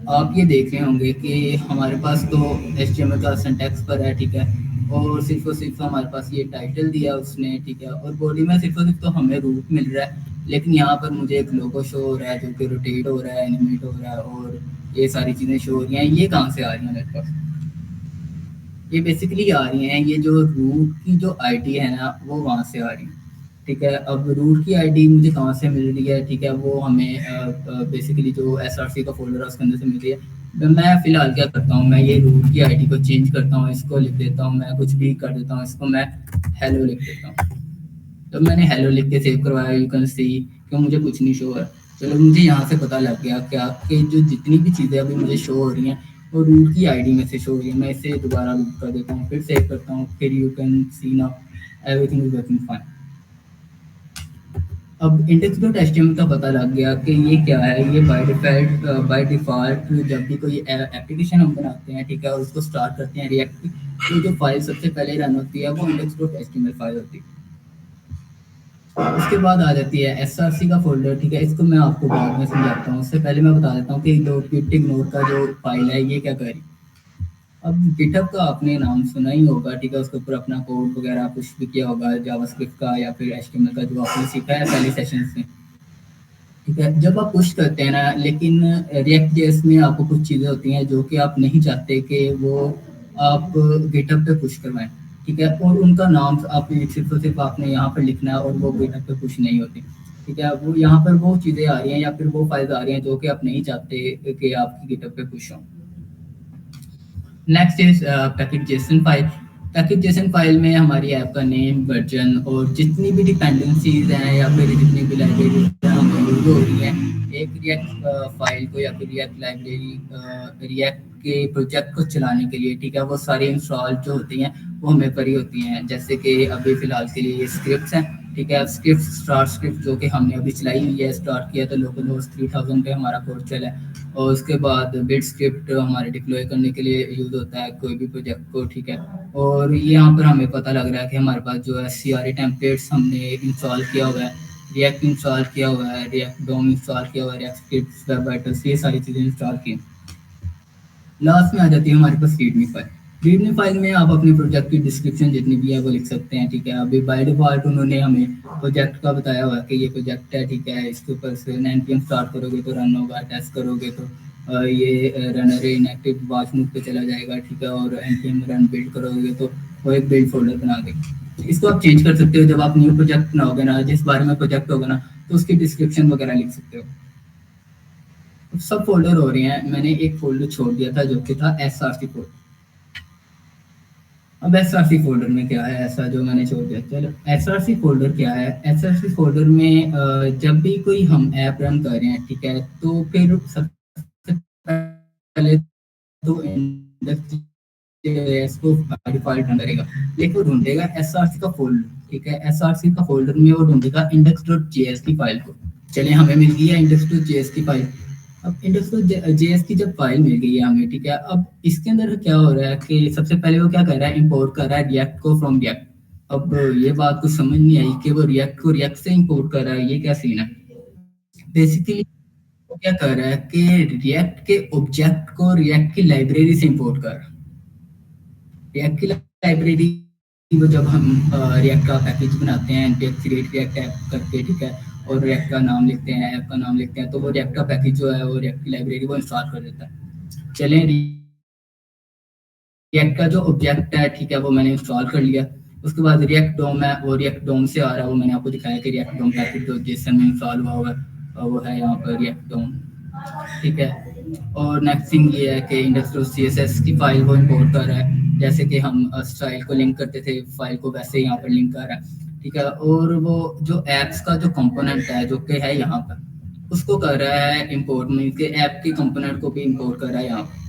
आप ये देख रहे होंगे कि हमारे पास तो HTML का सिंटैक्स पर है, ठीक है, और सिर्फ हमारे पास ये टाइटल दिया उसने, ठीक है, और बॉडी में सिर्फ तो हमें रूट मिल रहा है, लेकिन यहाँ पर मुझे एक लोगो शो हो रहा है जो कि रोटेट हो रहा है, एनिमेट हो रहा है, और ये सारी चीज़ें शो हो रही हैं। ये कहाँ से आ रही हैं मेरे पास? ये बेसिकली आ रही हैं, ये जो रूट की जो ID है ना वो वहाँ से आ रही है, ठीक है। अब रूट की ID मुझे कहाँ से मिल रही है, ठीक है, वो हमें बेसिकली जो SRC का फोल्डर है उसके अंदर से मिल रही है। मैं फिलहाल क्या करता हूँ, मैं ये रूट की ID को चेंज करता हूँ, इसको लिख देता हूँ, मैं कुछ भी कर देता हूँ, इसको मैं हेलो लिख देता हूँ। तो मैंने हेलो लिख के सेव करवाया, यू कैन सी कि मुझे कुछ नहीं शो है। चलो, मुझे यहाँ से पता लग गया कि आपके जो जितनी भी चीज़ें अभी मुझे शो हो रही हैं वो रूट की ID में से शो हो रही है। मैं इसे दोबारा रूट कर देता हूँ, फिर सेव करता हूँ, फिर you can C now everything is working fine. अब index.html का पता लग गया कि ये क्या है। ये बाय डिफ़ॉल्ट जब भी कोई एप्लीकेशन हम बनाते हैं, ठीक है, और उसको स्टार्ट करते हैं रिएक्ट, तो जो फाइल सबसे पहले रन होती है वो index.html फाइल होती है। उसके बाद आ जाती है SRC का फोल्डर, ठीक है। इसको मैं आपको बाद में समझाता हूँ, उससे पहले मैं बता देता हूँ कि git ignore का जो फाइल है ये क्या करेगी। अब गिटहब का आपने नाम सुना ही होगा, ठीक है, उसके ऊपर अपना कोड वगैरह कुछ भी किया होगा जावास्क्रिप्ट का या फिर HTML का जो आपने सीखा है पहले सेशंस में, ठीक है। जब आप पुश करते हैं ना, लेकिन रिएक्ट जेएस में आपको कुछ चीज़ें होती हैं जो कि आप नहीं चाहते कि वो आप गिटहब पे पुश करवाएं, ठीक है, और उनका नाम आप सिर्फ आपने यहाँ पर लिखना है और वो गिटहब पे पुश नहीं होती, ठीक है। वो यहाँ पर वो चीज़ें आ रही हैं या फिर वो फाइल्स आ रही हैं जो कि आप नहीं चाहते कि आपकी गिटहब पे पुश हों। Next is package JSON file. Package JSON file में हमारी ऐप का नेम, वर्जन और जितनी भी डिपेंडेंसीज हैं या फिर जितनी भी लाइब्रेरी हमें यूज हो रही हैं एक रिएक्ट फाइल को या फिर रिएक्ट लाइब्रेरी रिएक्ट के प्रोजेक्ट को चलाने के लिए, ठीक है, वो सारी इंस्टॉल जो होती हैं वो हमें करी होती हैं। जैसे कि अभी फ़िलहाल के लिए ये स्क्रिप्ट्स हैं, ठीक है। स्क्रिप्ट स्टार्ट स्क्रिप्ट जो कि हमने अभी चलाई हुई है, स्टार्ट किया तो लोकल होस्ट 3000 पे हमारा कोड चला है। और उसके बाद बिट स्क्रिप्ट हमारे डिप्लॉय करने के लिए यूज़ होता है कोई भी प्रोजेक्ट को, ठीक है। और यहाँ पर हमें पता लग रहा है कि हमारे पास जो है CRA टेम्पलेट्स हमने इंस्टॉल किया हुआ है, रिएक्ट इंस्टॉल किया हुआ है, रिएक्ट डोम इंस्टॉल किया हुआ है, रिएक्ट स्क्रिप्ट, वेब वाइटल्स, ये सारी चीज़ें इंस्टॉल की। लास्ट में आ जाती है हमारे पास रीडमी फाइल। रीडमी फाइल में आप अपने प्रोजेक्ट की डिस्क्रिप्शन जितनी भी है वो लिख सकते हैं, ठीक है। अभी बाय डिफॉल्ट उन्होंने हमें प्रोजेक्ट का बताया हुआ है कि ये प्रोजेक्ट है, ठीक है, इसके ऊपर से 9 PM स्टार्ट करोगे तो रन होगा, टेस्ट करोगे तो ये रनर इनएक्टिव वॉच मोड पे चला जाएगा, ठीक है, और npm रन बिल्ड करोगे तो वो एक बिल्ड फोल्डर बना देगा। इसको आप चेंज कर सकते हो जब आप न्यू प्रोजेक्ट बनाओगे ना, जिस बारे में प्रोजेक्ट होगा ना, तो उसकी डिस्क्रिप्शन वगैरह लिख सकते हो। सब फोल्डर हो रहे हैं, मैंने एक फोल्डर छोड़ दिया था जो कि था SRC फोल्डर। अब SRC फोल्डर में क्या है ऐसा जो मैंने छोड़ दिया? चलो, SRC फोल्डर क्या है? SRC फोल्डर में जब भी कोई हम ऐप रन कर रहे हैं, ठीक है, तो फिर सबसे पहले तो इंडेक्स को डिफॉल्ट रन करेगा, लेकिन वो ढूंढेगा SRC का फोल्डर, ठीक है। SRC का फोल्डर में वो ढूंढेगा index.js की फाइल को। चलिए, हमें मिल गई है index.js की फाइल। अब index.js की जब फाइल मिल गई है हमें, ठीक है, अब इसके अंदर क्या हो रहा है कि सबसे पहले वो क्या कर रहा है, इंपोर्ट कर रहा है रिएक्ट को फ्रॉम रिएक्ट। अब ये बात कुछ समझ नहीं आई कि वो रिएक्ट को रिएक्ट से इंपोर्ट कर रहा है, ये क्या सीन है? बेसिकली वो क्या कर रहा है कि रिएक्ट के ऑब्जेक्ट को रिएक्ट की लाइब्रेरी से इंपोर्ट कर रहा है। रिएक्ट की लाइब्रेरी वो जब हम रिएक्ट का पैकेज बनाते हैं npx create react ऐप करके, ठीक है, और रिएक्ट का नाम लिखते हैं, ऐप का नाम लिखते हैं, तो वो रिएक्ट का पैकेज जो है वो रिएक्ट की लाइब्रेरी वो इंस्टॉल कर देता है। चलें, रिएक्ट का जो ऑब्जेक्ट है, ठीक है, वो मैंने इंस्टॉल कर लिया। उसके बाद रिएक्ट डोम है, वो रिएक्ट डोम से आ रहा है, वो मैंने आपको दिखाया कि रिएक्ट डोम पैकेज जो जेसन में इंस्टॉल हुआ है वो है यहाँ पर रिएक्ट डोम, ठीक है। और नेक्स्ट थिंग ये है कि index.css की फाइल वो इंपोर्ट कर रहा है, जैसे कि हम स्टाइल को लिंक करते थे फाइल को, वैसे यहाँ पर लिंक कर रहा है, ठीक है। और वो जो एप्स का जो कंपोनेंट है जो कि है यहाँ पर, उसको कर रहा है इंपोर्ट, मीन्स के ऐप के कंपोनेंट को भी इंपोर्ट कर रहा है यहाँ पर।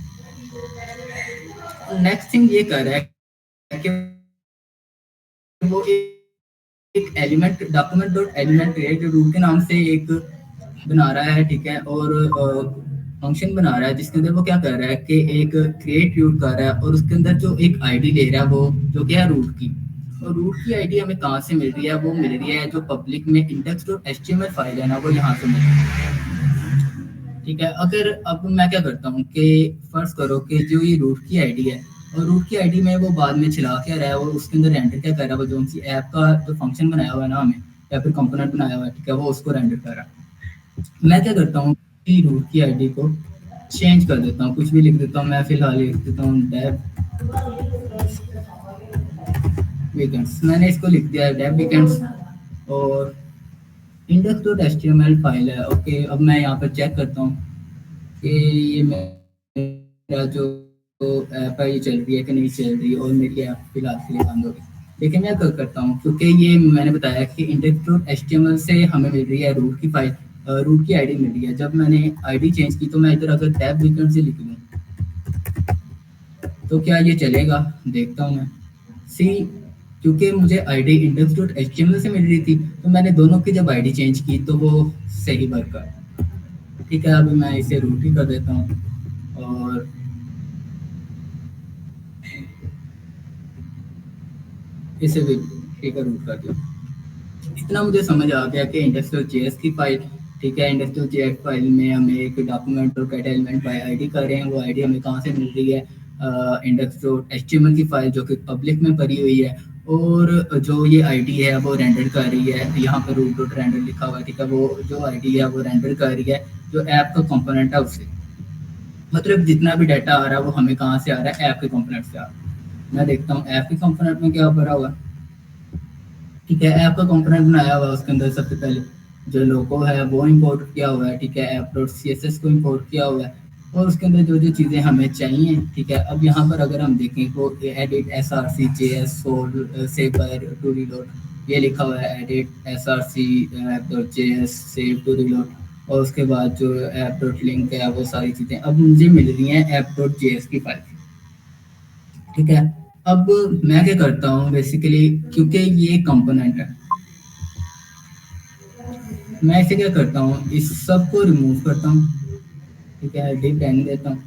नेक्स्ट थिंग ये कर रहा है कि वो एक एलिमेंट document.element create रूट के नाम से एक बना रहा है, ठीक है, और फंक्शन बना रहा है जिसके अंदर वो क्या कर रहा है कि एक क्रिएट रूट कर रहा है, और उसके अंदर जो एक आईडी ले रहा है वो जो क्या है रूट की, और रूट की आईडी हमें कहाँ से मिल रही है, वो मिल रही है जो पब्लिक में index.html फाइल है ना, वो यहाँ से मिल रही है, ठीक है। अगर अब मैं क्या करता हूँ कि फर्ज करो कि जो ये रूट की आईडी है, और रूट की आईडी में वो बाद में चला क्या रहा है, और उसके अंदर रेंडर क्या कर रहा है, वो जो सी ऐप का जो फंक्शन बनाया हुआ है ना हमें, या फिर कंपोनेंट बनाया हुआ है, ठीक है, वो उसको रेंडर कर रहा है। मैं क्या करता हूँ कि रूट की आईडी को चेंज कर देता हूँ, कुछ भी लिख देता हूँ, मैं फिलहाल लिख देता हूँ डेव वीकेंड्स, मैंने इसको लिख दिया है डेव वीकेंड्स, और index.html फाइल है, ओके। अब मैं यहाँ पर चेक करता हूँ कि ये मेरा जो ऐप है ये चल रही है कि नहीं चल रही, और मेरी ऐप फिलहाल के लिए बंद हो गई। लेकिन मैं क्या करता हूँ, क्योंकि ये मैंने बताया कि index.html से हमें मिल रही है रूट की फाइल, रूट की आईडी मिल रही है। जब मैंने आईडी चेंज की तो मैं इधर अगर टैब वीकेंड से लिख लूँ तो क्या ये चलेगा, देखता हूँ मैं। सी, क्योंकि मुझे आईडी index.html से मिल रही थी, तो मैंने दोनों की जब आईडी चेंज की तो वो सही वर्क कर, ठीक है। अभी मैं इसे रूट ही कर देता हूँ, और इसे भी ठीक है रूट कर दिया। इतना मुझे समझ आ गया कि index.js की फाइल, ठीक है, index.js फाइल में हमें एक डॉक्यूमेंट और कैट एलिमेंट बाय आईडी कर रहे हैं, वो आईडी हमें कहाँ से मिल रही है, index.html की फाइल जो कि पब्लिक में भरी हुई है, और जो ये आईडी है वो रेंडर कर रही है, यहाँ पर root.render लिखा हुआ है, ठीक है, वो जो आईडी है वो रेंडर कर रही है जो ऐप का कंपोनेंट है उससे, मतलब जितना भी डाटा आ रहा है वो हमें कहाँ से आ रहा है, ऐप के कंपोनेंट से आ रहा है। मैं देखता हूँ ऐप के कंपोनेंट में क्या भरा हुआ है, ठीक है, ऐप का कंपोनेंट बनाया हुआ है, उसके अंदर सबसे पहले जो लोगो है वो इंपोर्ट किया हुआ है, ठीक है, app.css को इंपोर्ट किया हुआ है, और उसके अंदर जो जो चीज़ें हमें चाहिए, ठीक है। अब यहाँ पर अगर हम देखें तो edit src js save by to reload, ये लिखा हुआ है edit src app.js save to reload, और उसके बाद जो app.link है वो सारी चीज़ें अब मुझे मिल रही हैं app.js की फाइल, ठीक है। अब मैं क्या करता हूँ बेसिकली, क्योंकि ये कंपोनेंट है, मैं इसे क्या करता हूँ, इस सब को रिमूव करता हूँ, ठीक है, डिप रहने देता हूँ।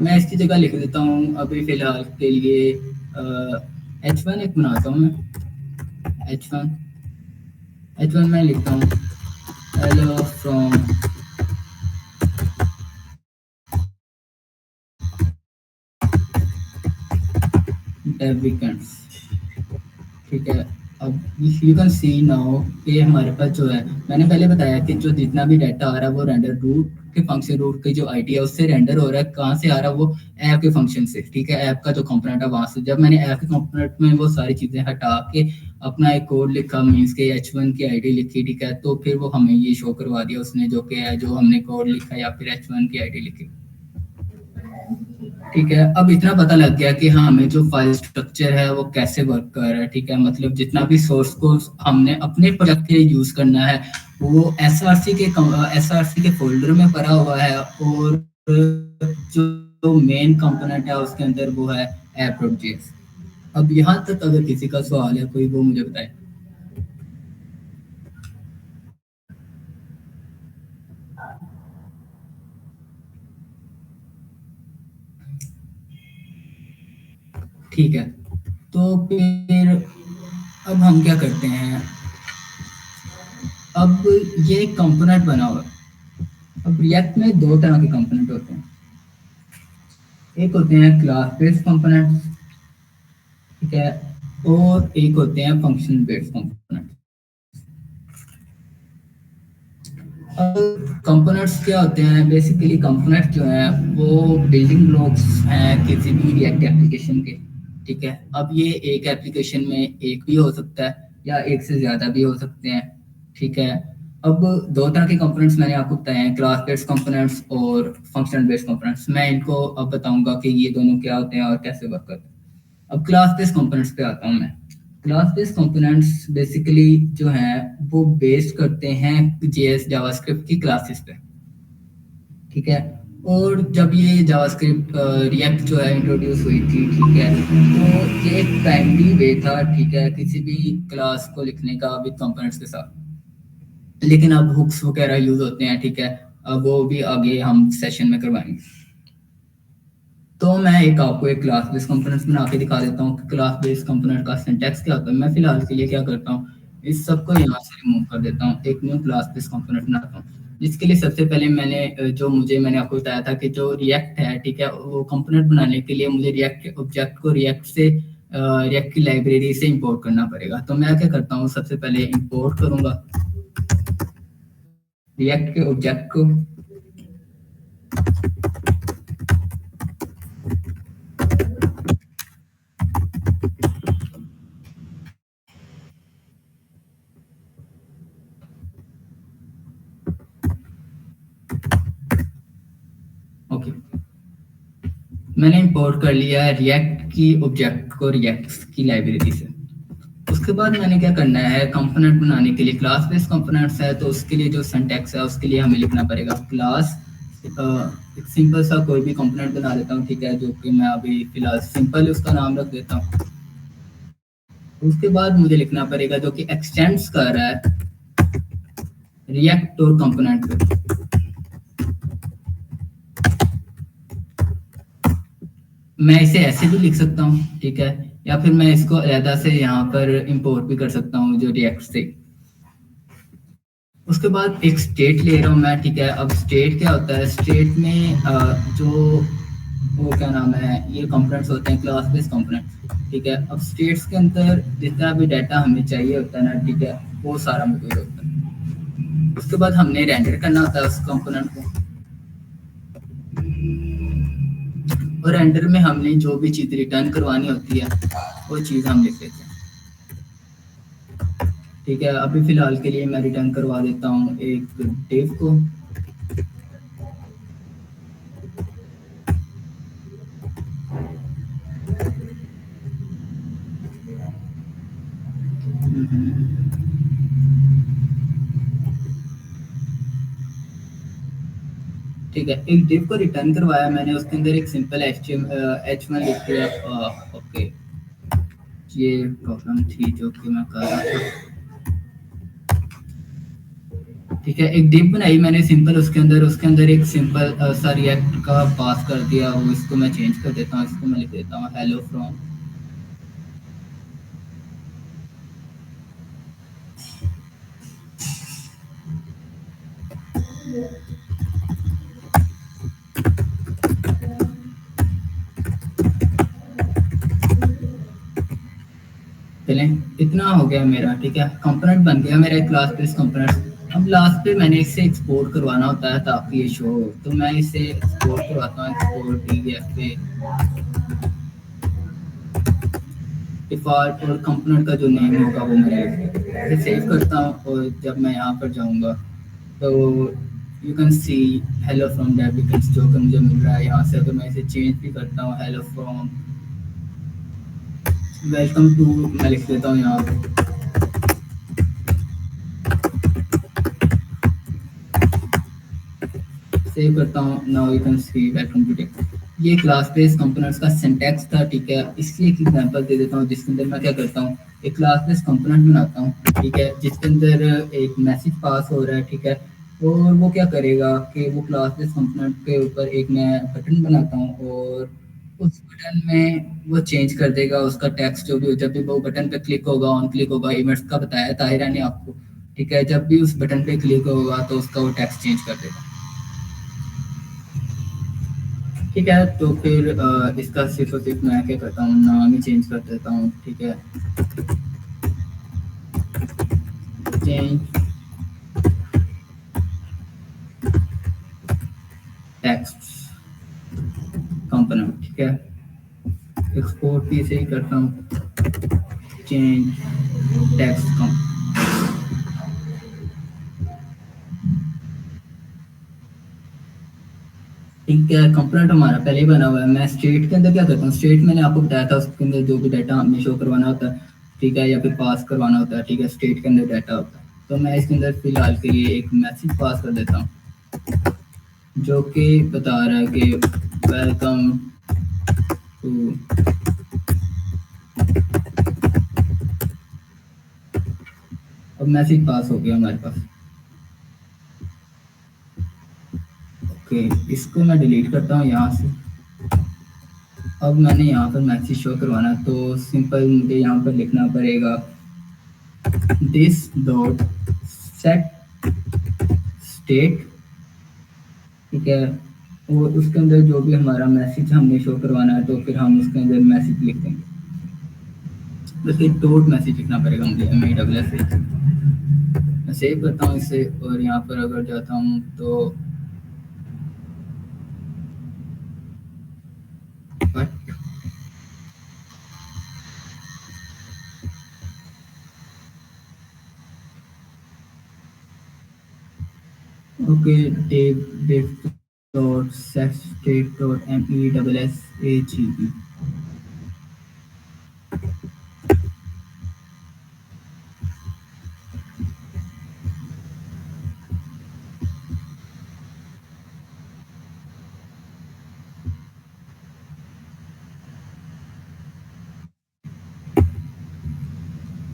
मैं इसकी जगह लिख देता हूँ अभी फिलहाल के लिए h1 एक बनाता हूँ मैं, h1 मैं लिखता हूँ hello from dev weekends, ठीक है। अब यू कैन सी नाउ कि हमारे पास जो है, मैंने पहले बताया कि जो जितना भी डाटा आ रहा है वो रेंडर रूट के फंक्शन, रूट की जो आईडी है उससे रेंडर हो रहा है, कहाँ से आ रहा है, वो ऐप के फंक्शन से, ठीक है, ऐप का जो कंपोनेंट है वहाँ से। जब मैंने ऐप के कंपोनेंट में वो सारी चीज़ें हटा के अपना एक कोड लिखा, मीन्स के h1 की आईडी लिखी, ठीक है, तो फिर वो हमें ये शो करवा दिया उसने, जो कि है जो हमने कोड लिखा या फिर h1 की आईडी लिखी, ठीक है। अब इतना पता लग गया कि हाँ हमें जो फाइल स्ट्रक्चर है वो कैसे वर्क कर रहा है, ठीक है, मतलब जितना भी सोर्स को हमने अपने प्रोजेक्ट के लिए यूज करना है वो SRC के फोल्डर में पड़ा हुआ है, और जो मेन कंपोनेंट है उसके अंदर वो है app.js। अब यहाँ तक अगर किसी का सवाल है कोई, वो मुझे बताए। ठीक है, तो फिर अब हम क्या करते हैं, अब ये कंपोनेंट बना हुआ है, अब रिएक्ट में दो तरह के कंपोनेंट होते हैं, एक होते हैं क्लास बेस्ड कंपोनेंट्स, ठीक है, और एक होते हैं फंक्शन बेस्ड कंपोनेंट। अब कंपोनेंट्स क्या होते हैं? बेसिकली कंपोनेंट्स जो हैं वो बिल्डिंग ब्लॉक्स हैं किसी भी रिएक्ट एप्लीकेशन के, ठीक है। अब ये एक एप्लीकेशन में एक भी हो सकता है या एक से ज़्यादा भी हो सकते हैं, ठीक है। अब दो तरह के कंपोनेंट्स मैंने आपको बताए हैं, क्लास बेस्ड कंपोनेंट्स और फंक्शनल बेस्ड कंपोनेंट्स। मैं इनको अब बताऊंगा कि ये दोनों क्या होते हैं और कैसे वर्क करते हैं। अब क्लास बेस्ड कंपोनेंट्स पे आता हूँ मैं। क्लास बेस्ड कंपोनेंट्स बेसिकली जो हैं वो बेस्ड करते हैं जेएस जावास्क्रिप्ट की क्लासेस पे, ठीक है। और जब ये जावास्क्रिप्ट रिएक्ट जो है इंट्रोड्यूस हुई थी, ठीक है, तो ये एक प्राइमरी वे था, ठीक है, किसी भी क्लास को लिखने का विद कंपोनेंट्स के साथ। लेकिन अब हुक्स वगैरह यूज होते हैं, ठीक है, अब वो भी आगे हम सेशन में करवाएंगे। तो मैं आपको एक क्लास बेस्ड कंपोनेंट्स बना के दिखा देता हूँ कि क्लास बेस्ड कंपोनेंट का सिंटैक्स क्या होता है। मैं फिलहाल के लिए क्या करता हूँ, इस सबको यहाँ से रिमूव कर देता हूँ, एक न्यू क्लास बेस्ड कंपोनेंट बनाता हूँ, जिसके लिए सबसे पहले मैंने आपको बताया था कि जो रिएक्ट है, ठीक है, वो कंपोनेंट बनाने के लिए मुझे रिएक्ट ऑब्जेक्ट को रिएक्ट की लाइब्रेरी से इंपोर्ट करना पड़ेगा। तो मैं क्या करता हूँ, सबसे पहले इंपोर्ट करूंगा रिएक्ट के ऑब्जेक्ट को, ओके, मैंने इंपोर्ट कर लिया है रिएक्ट की ऑब्जेक्ट को रिएक्ट की लाइब्रेरी से। उसके बाद मैंने क्या करना है, कंपोनेंट बनाने के लिए क्लास बेस्ड कंपोनेंट्स है, तो उसके लिए जो सिंटैक्स है उसके लिए हमें लिखना पड़ेगा क्लास, एक सिंपल सा कोई भी कंपोनेंट बना लेता हूँ, ठीक है, जो कि मैं अभी फिलहाल सिंपल उसका नाम रख देता हूँ। उसके बाद मुझे लिखना पड़ेगा जो कि एक्सटेंड्स कर रहा है रिएक्ट और कंपोनेंट पे। मैं इसे ऐसे भी लिख सकता हूँ, ठीक है, या फिर मैं इसको अलग से यहाँ पर इंपोर्ट भी कर सकता हूँ जो रिएक्ट से। उसके बाद एक स्टेट ले रहा हूँ मैं, ठीक है। अब स्टेट क्या होता है, स्टेट में जो वो क्या नाम है, ये कंपोनेंट्स होते हैं क्लास बेस्ड कंपोनेंट्स, ठीक है। अब स्टेट्स के अंदर जितना भी डाटा हमें चाहिए होता है ना, ठीक है, वो सारा मौजूद होता है। उसके बाद हमने रेंडर करना होता है उस कंपोनेंट को, और रेंडर में हमने जो भी चीज रिटर्न करवानी होती है वो चीज हम लिख देते हैं, ठीक है। अभी फिलहाल के लिए मैं रिटर्न करवा देता हूँ एक डिव को, ठीक है। एक डिव को रिटर्न करवाया मैंने, उसके अंदर एक सिंपल h1 लिख दिया। ओके, ये प्रॉब्लम थी जो कि मैं कर रहा था, ठीक है। एक डिव बनाई मैंने सिंपल, उसके अंदर एक सिंपल सा रिएक्ट का पास कर दिया, वो इसको मैं चेंज कर देता हूँ, इसको मैं लिख देता हूँ हेलो फ्रॉम, चलें, इतना हो गया मेरा, ठीक है। कंपोनेंट बन गया मेरा एक क्लास बेस्ड कंपोनेंट। अब लास्ट पे मैंने इसे एक्सपोर्ट करवाना होता है ताकि ये शो हो, तो मैं इसे एक्सपोर्ट करवाता हूँ, एक्सपोर्ट डीएफ पे डिफॉल्ट, और कंपोनेंट का जो नेम होगा वो मैं इसे सेव करता हूँ। और जब मैं यहाँ पर जाऊँगा तो you can see hello from डेबिकल्स जो कि मुझे मिल रहा है यहाँ से। अगर मैं इसे चेंज भी करता हूँ, हेलो फ्रॉम वेलकम टू, मैं लिख देता हूँ यहाँ पे, सेव करता हूँ। Now you can see welcome to tech. ये क्लास बेस्ड कंपोनेंट्स का सिंटैक्स था, ठीक है। इसकी एक एग्जांपल दे देता हूँ जिसके अंदर मैं क्या करता हूँ, एक क्लास बेस्ड कंपोनेंट बनाता हूँ, ठीक है, जिसके अंदर एक मैसेज पास हो रहा है, ठीक है। और वो क्या करेगा कि वो क्लास बेस्ड कंपोनेंट के ऊपर एक मैं बटन बनाता हूँ, और उस बटन में वो चेंज कर देगा उसका टेक्स्ट जो भी हो। जब भी वो बटन पे क्लिक होगा, ऑन क्लिक होगा, इवेंट्स का बताया ताहिरा ने आपको, ठीक है। जब भी उस बटन पे क्लिक होगा तो उसका वो टेक्स्ट चेंज कर देगा। ठीक है। तो फिर इसका सिर्फ और सिर्फ मैं क्या करता हूँ, नाम ही चेंज कर देता हूँ। ठीक है, चेंज टेक्स्ट कंपोनेंट। ठीक है, एक्सपोर्ट भी इसे ही करता हूँ, चेंज टेक्स्ट कंपोनेंट। ठीक है, कंपोनेंट हमारा पहले ही बना हुआ है। मैं स्टेट के अंदर क्या करता हूँ, स्टेट मैंने आपको बताया था, उसके अंदर जो भी डाटा हमने शो करवाना होता है, ठीक है, या फिर पास करवाना होता है। ठीक है, स्टेट के अंदर डाटा होता है, तो मैं इसके अंदर फिलहाल के लिए एक मैसेज पास कर देता हूँ जो कि बता रहा है कि वेलकम टू अब मैसेज पास हो गया हमारे पास। ओके, इसको मैं डिलीट करता हूँ यहाँ से। अब मैंने यहाँ पर मैसेज शो करवाना, तो सिंपल मुझे यहाँ पर लिखना पड़ेगा दिस डॉट सेट स्टेट। ठीक है, और उसके अंदर जो भी हमारा मैसेज हमने शो करवाना है, तो फिर हम उसके अंदर मैसेज लिख देंगे। बस एक डॉट मैसेज लिखना पड़ेगा मुझे, MASS। मैं सेव करता हूँ इसे, और यहाँ पर अगर जाता हूँ तो okay, div dot set state dot MESSAGB।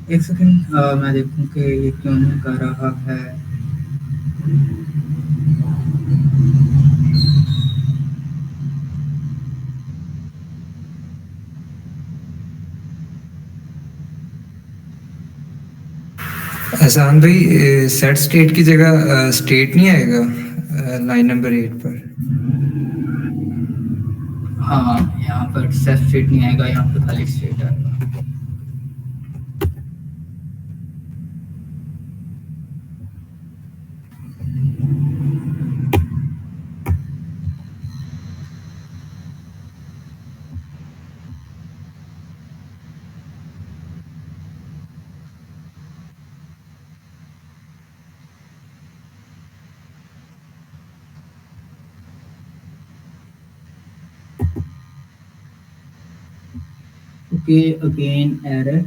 एक सेकंड, मैं देखूं कि ये क्यों नहीं कर रहा है। एहसान भाई, सेट स्टेट की जगह स्टेट नहीं आएगा लाइन नंबर 8 पर? हाँ, यहाँ पर सेट स्टेट नहीं आएगा, यहाँ पर खाली स्टेट आएगा। Okay, again error.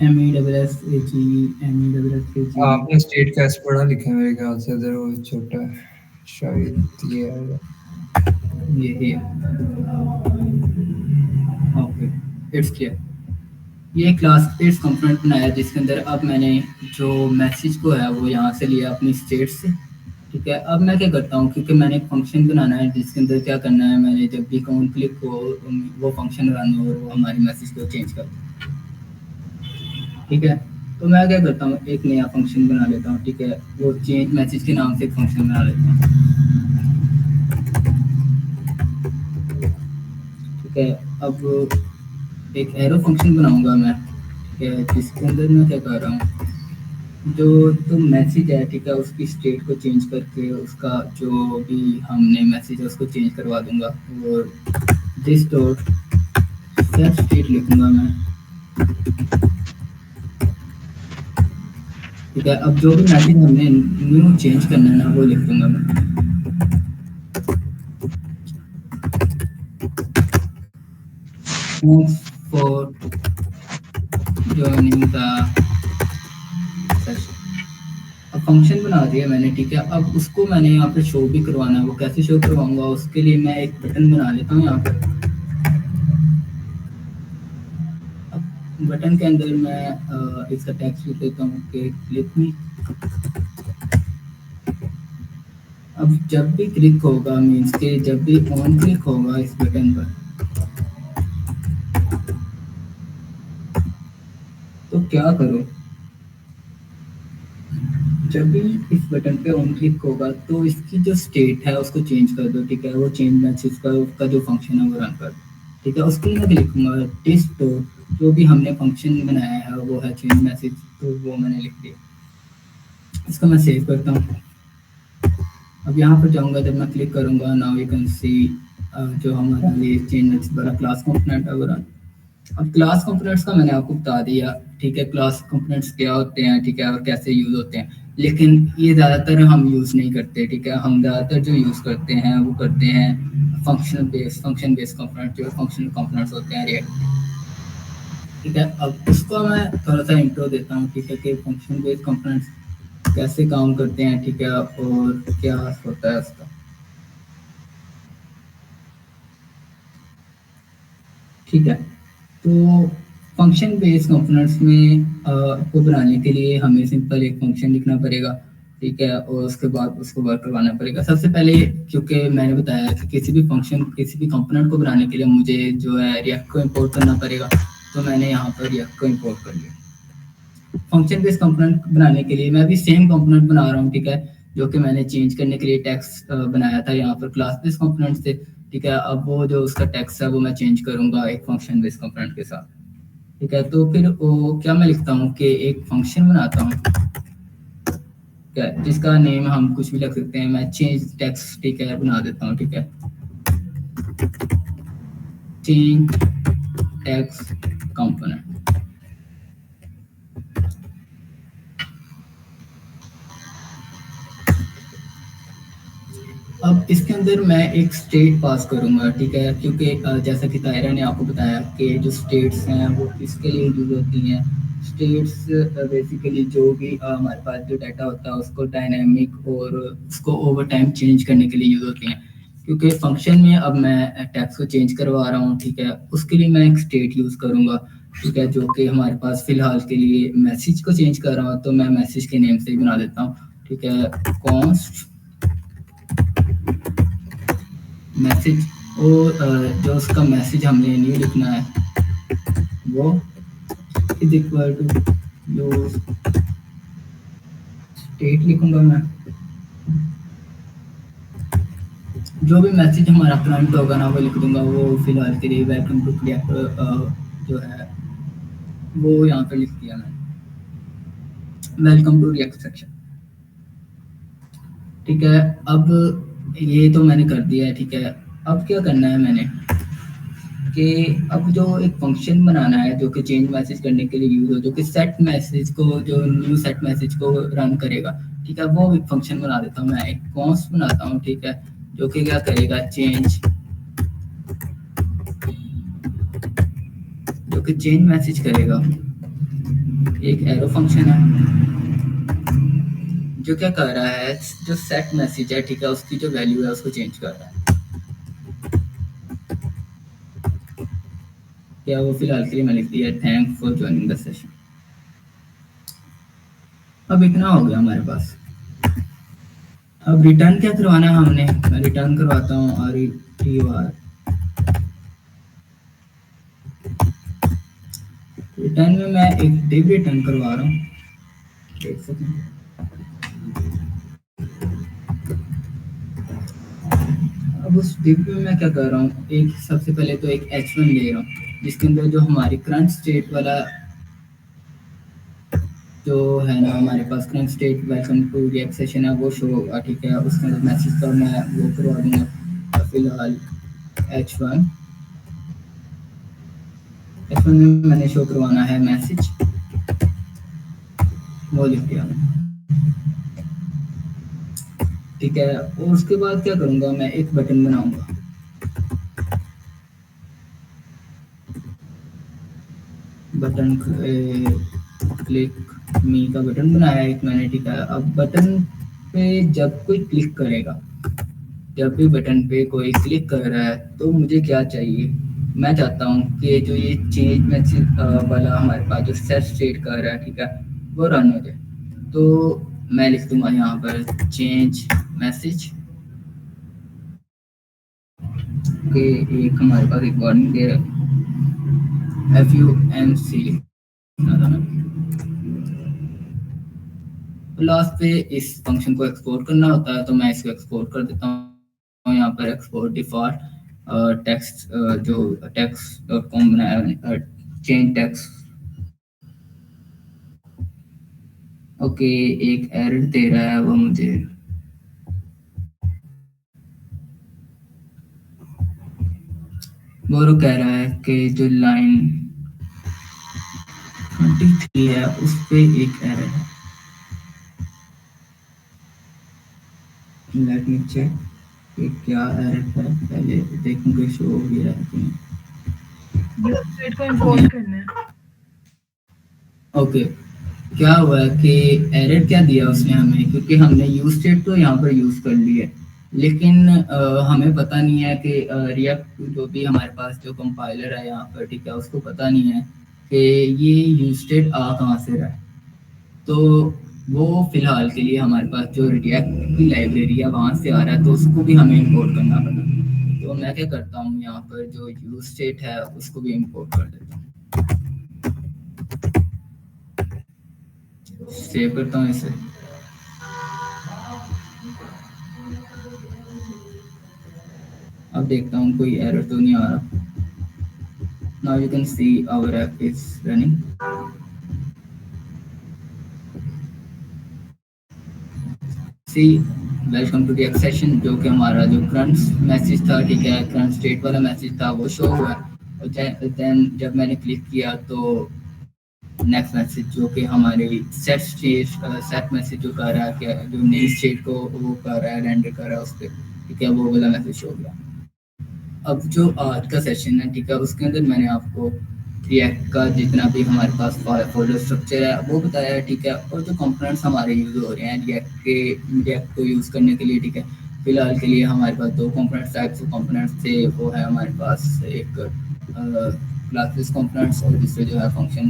MESSAG आपने स्टेट कैसे पढ़ा लिखा है? मेरे ख्याल से इधर वो छोटा है, शायद ये आएगा। ये ओके, इट्स क्लियर। ये क्लास टेस्ट कंपोनेंट बनाया जिसके अंदर अब मैंने जो मैसेज को है वो यहाँ से लिया अपनी स्टेट से। ठीक है, अब मैं क्या करता हूँ, क्योंकि मैंने एक फंक्शन बनाना है जिसके अंदर क्या करना है, मैंने जब भी काउंट क्लिक हो वो फंक्शन रन हो और वो हमारी मैसेज को चेंज कर दे। ठीक है, तो मैं क्या करता हूँ, एक नया फंक्शन बना लेता हूँ। ठीक है, वो चेंज मैसेज के नाम से एक फंक्शन बना लेता हूँ। ठीक है, अब एक एरो फंक्शन बनाऊंगा मैं। ठीक है, जिसके अंदर मैं क्या कर रहा हूँ, जो मैसेज है, ठीक है, उसकी स्टेट को चेंज करके उसका जो भी हमने मैसेज है उसको चेंज करवा दूंगा, और दिस डॉट सेट स्टेट लिखूंगा मैं। ठीक है, अब जो भी मैसेज हमने न्यू चेंज करना है ना वो लिख दूंगा मैं। Thanks for joining the session। अब फंक्शन बना दिया मैंने। ठीक है, अब उसको मैंने यहाँ पे शो भी करवाना है। वो कैसे शो करवाऊंगा, उसके लिए मैं एक बटन बना लेता हूँ यहाँ पर। अब बटन के अंदर मैं इसका टेक्स्ट लिख देता हूँ कि क्लिक मी। अब जब भी क्लिक होगा, मीन्स के जब भी ऑन क्लिक होगा इस बटन पर, तो क्या करो, जब भी इस बटन पे ऑन क्लिक होगा तो इसकी जो स्टेट है उसको चेंज कर दो, ठीक है। वो चेंज मैसेज का जो फंक्शन है वो रन कर दो, ठीक है। उसके लिए मैं लिखूंगा टेस्ट, जो भी हमने फंक्शन बनाया है वो है चेंज मैसेज, तो वो मैंने लिख दिया। इसको मैं सेव करता हूँ। अब यहाँ पर जाऊँगा, जब मैं क्लिक करूँगा नाउ यू कैन सी जो हमारा ये चेंज मैसेज वाला क्लास कंपोनेंट है वो रन। अब क्लास कंपोनेंट्स का मैंने आपको बता दिया, ठीक है। क्लास कंपोनेंट्स क्या होते हैं, ठीक है, और कैसे यूज़ होते हैं, लेकिन ये ज़्यादातर हम यूज़ नहीं करते, ठीक है। हम ज़्यादातर जो यूज़ करते हैं वो करते हैं फंक्शन बेस्ड कंपोनेंट, जो फंक्शनल कंपोनेंट्स होते हैं रिएक्ट, ठीक है। अब उसको मैं थोड़ा सा इंट्रो देता हूँ, ठीक है, कि फंक्शन बेस्ड कंपोनेंट्स कैसे काम करते हैं, ठीक है, और क्या होता है उसका, ठीक है। तो फंक्शन बेस्ड कंपोनेंट्स में को बनाने के लिए हमें सिंपल एक फंक्शन लिखना पड़ेगा, ठीक है, और उसके बाद उसको वर्क करवाना पड़ेगा। सबसे पहले, क्योंकि मैंने बताया कि किसी भी कंपोनेंट को बनाने के लिए मुझे जो है रिएक्ट को इंपोर्ट करना पड़ेगा, तो मैंने यहाँ पर रिएक्ट को इंपोर्ट कर लिया। फंक्शन बेस्ड कंपोनेंट बनाने के लिए मैं भी सेम कंपोनेंट बना रहा हूँ, ठीक है, जो कि मैंने चेंज करने के लिए टेक्स्ट बनाया था यहाँ पर क्लास बेस्ड कंपोनेंट से, ठीक है। अब वो जो उसका टेक्स्ट है वो मैं चेंज करूंगा एक फंक्शन बेस्ड कंपोनेंट के साथ, ठीक है। तो फिर वो क्या मैं लिखता हूँ कि एक फंक्शन बनाता हूँ, क्या, जिसका नेम हम कुछ भी लिख सकते हैं। मैं चेंज टेक्स्ट, ठीक है, बना देता हूँ, ठीक है, चेंज टेक्स्ट कंपोनेंट। अब इसके अंदर मैं एक स्टेट पास करूंगा, ठीक है, क्योंकि जैसा कि तायरा ने आपको बताया कि जो स्टेट्स हैं वो किसके लिए यूज होती हैं। स्टेट्स बेसिकली जो भी हमारे पास जो डाटा होता है उसको डायनामिक और उसको ओवर टाइम चेंज करने के लिए यूज होती हैं। क्योंकि फंक्शन में अब मैं टेक्स्ट को चेंज करवा रहा हूँ, ठीक है, उसके लिए मैं एक स्टेट यूज करूंगा, ठीक है, जो कि हमारे पास फिलहाल के लिए मैसेज को चेंज कर रहा हूँ, तो मैं मैसेज के नेम से ही बना देता हूँ, ठीक है, कॉन्स्ट मैसेज। और जो उसका मैसेज हमने न्यू लिखना है वो इज इक्वल टू जो स्टेट लिखूंगा मैं। जो भी मैसेज हमारा करंट होगा ना वो लिख दूंगा। वो फिलहाल के लिए वेलकम टू रिएक्ट जो है वो यहाँ पे लिख दिया मैंने, वेलकम टू रिएक्ट सेक्शन, ठीक है। अब ये तो मैंने कर दिया है, ठीक है। अब क्या करना है मैंने कि अब जो एक फंक्शन बनाना है जो कि चेंज मैसेज करने के लिए यूज हो, जो कि सेट मैसेज को, जो न्यू सेट मैसेज को रन करेगा, ठीक है, वो एक फंक्शन बना देता हूँ मैं, एक कॉन्स्ट बनाता हूँ, ठीक है, जो कि क्या करेगा, चेंज, जो कि चेंज मैसेज करेगा। एक एरो फंक्शन है जो क्या कर रहा है, जो सेट मैसेज है, ठीक है, उसकी जो वैल्यू है उसको चेंज कर रहा है। क्या वो फिलहाल के लिए मैं लिख दिया thank for joining the session. अब इतना हो गया हमारे पास। अब रिटर्न क्या करवाना है हमने, मैं रिटर्न करवाता हूँ RETUR। रिटर्न में मैं एक डिव रिटर्न करवा रहा हूँ, एक सेकंड। अब उस डिव में मैं क्या कर रहा हूँ, एक सबसे पहले तो एक H1 ले रहा हूँ जिसके अंदर जो हमारी करंट स्टेट वाला जो है ना, हमारे पास current state welcome to React session है वो शो होगा, ठीक है। उसके अंदर मैसेज का मैं वो करवा दूंगा फिलहाल H1 में मैंने शो करवाना है मैसेज, वो लिख दिया, ठीक है। और उसके बाद क्या करूंगा, मैं एक बटन बनाऊंगा, बटन क्लिक मी का बटन बनाया एक मैंने, ठीक है। अब बटन पे जब कोई क्लिक करेगा, जब भी बटन पे कोई क्लिक कर रहा है तो मुझे क्या चाहिए, मैं चाहता हूँ कि जो ये चेंज मैसेज वाला हमारे पास जो सेट स्टेट कर रहा है, ठीक है, वो रन हो जाए। तो मैं लिख दूंगा यहाँ पर चेंज मैसेज के एक हमारे पास एक वार्निंग दे रहा है FUNC, लास्ट पे इस फंक्शन को एक्सपोर्ट करना होता है, तो मैं इसको एक्सपोर्ट कर देता हूँ यहाँ पर एक्सपोर्ट डिफॉल्ट टेक्स्ट जो text.com बनाया मैंने चेंज टेक्स्ट। ओके, एक एरर दे रहा है वो मुझे, वो कह रहा है कि जो लाइन 23 है उस पे एक एरर है। लेट मी चेक कि क्या एरर है, पहले देखूंगा शो हो गया है कि नहीं। यूज को इंपोर्ट करना है। ओके, क्या हुआ है कि एरर क्या दिया उसने हमें, क्योंकि हमने यूज स्टेट तो यहाँ पर यूज कर ली है, लेकिन हमें पता नहीं है कि रिएक्ट जो भी हमारे पास जो कंपाइलर है यहाँ पर, ठीक है, उसको पता नहीं है कि ये यूज स्टेट आ कहाँ से रहा है। तो वो फिलहाल के लिए हमारे पास जो रिएक्ट की लाइब्रेरी है वहाँ से आ रहा है, तो उसको भी हमें इंपोर्ट करना पड़ा। तो मैं क्या करता हूँ, यहाँ पर जो यूज स्टेट है उसको भी इंपोर्ट कर देता हूँ, सेव करता हूँ इसे। अब देखता हूँ कोई एरर तो नहीं आ रहा। Now you can see our app is running. See, welcome to the X session, जो कि हमारा जो करंट मैसेज था, ठीक है, करंट स्टेट वाला मैसेज था, वो शो हुआ। और देन जब मैंने क्लिक किया तो नेक्स्ट मैसेज जो कि हमारे सेट मैसेज जो कर रहा है, क्या जो नई स्टेट को वो कर रहा है, रेंडर कर रहा है उस पर, ठीक है, वो वाला मैसेज शो हो गया। अब जो आज का सेशन है, ठीक है, उसके अंदर मैंने आपको रिएक्ट का जितना भी हमारे पास फोल्डर स्ट्रक्चर है वो बताया है, ठीक है, और जो कंपोनेंट्स हमारे यूज हो रहे हैं रिएक्ट को यूज़ करने के लिए, ठीक है। फिलहाल के लिए हमारे पास दो कंपोनेंट्स टाइप्स ऑफ कंपोनेंट्स थे, वो है हमारे पास एक क्लासेस कंपोनेंट्स और दूसरे जो है फंक्शन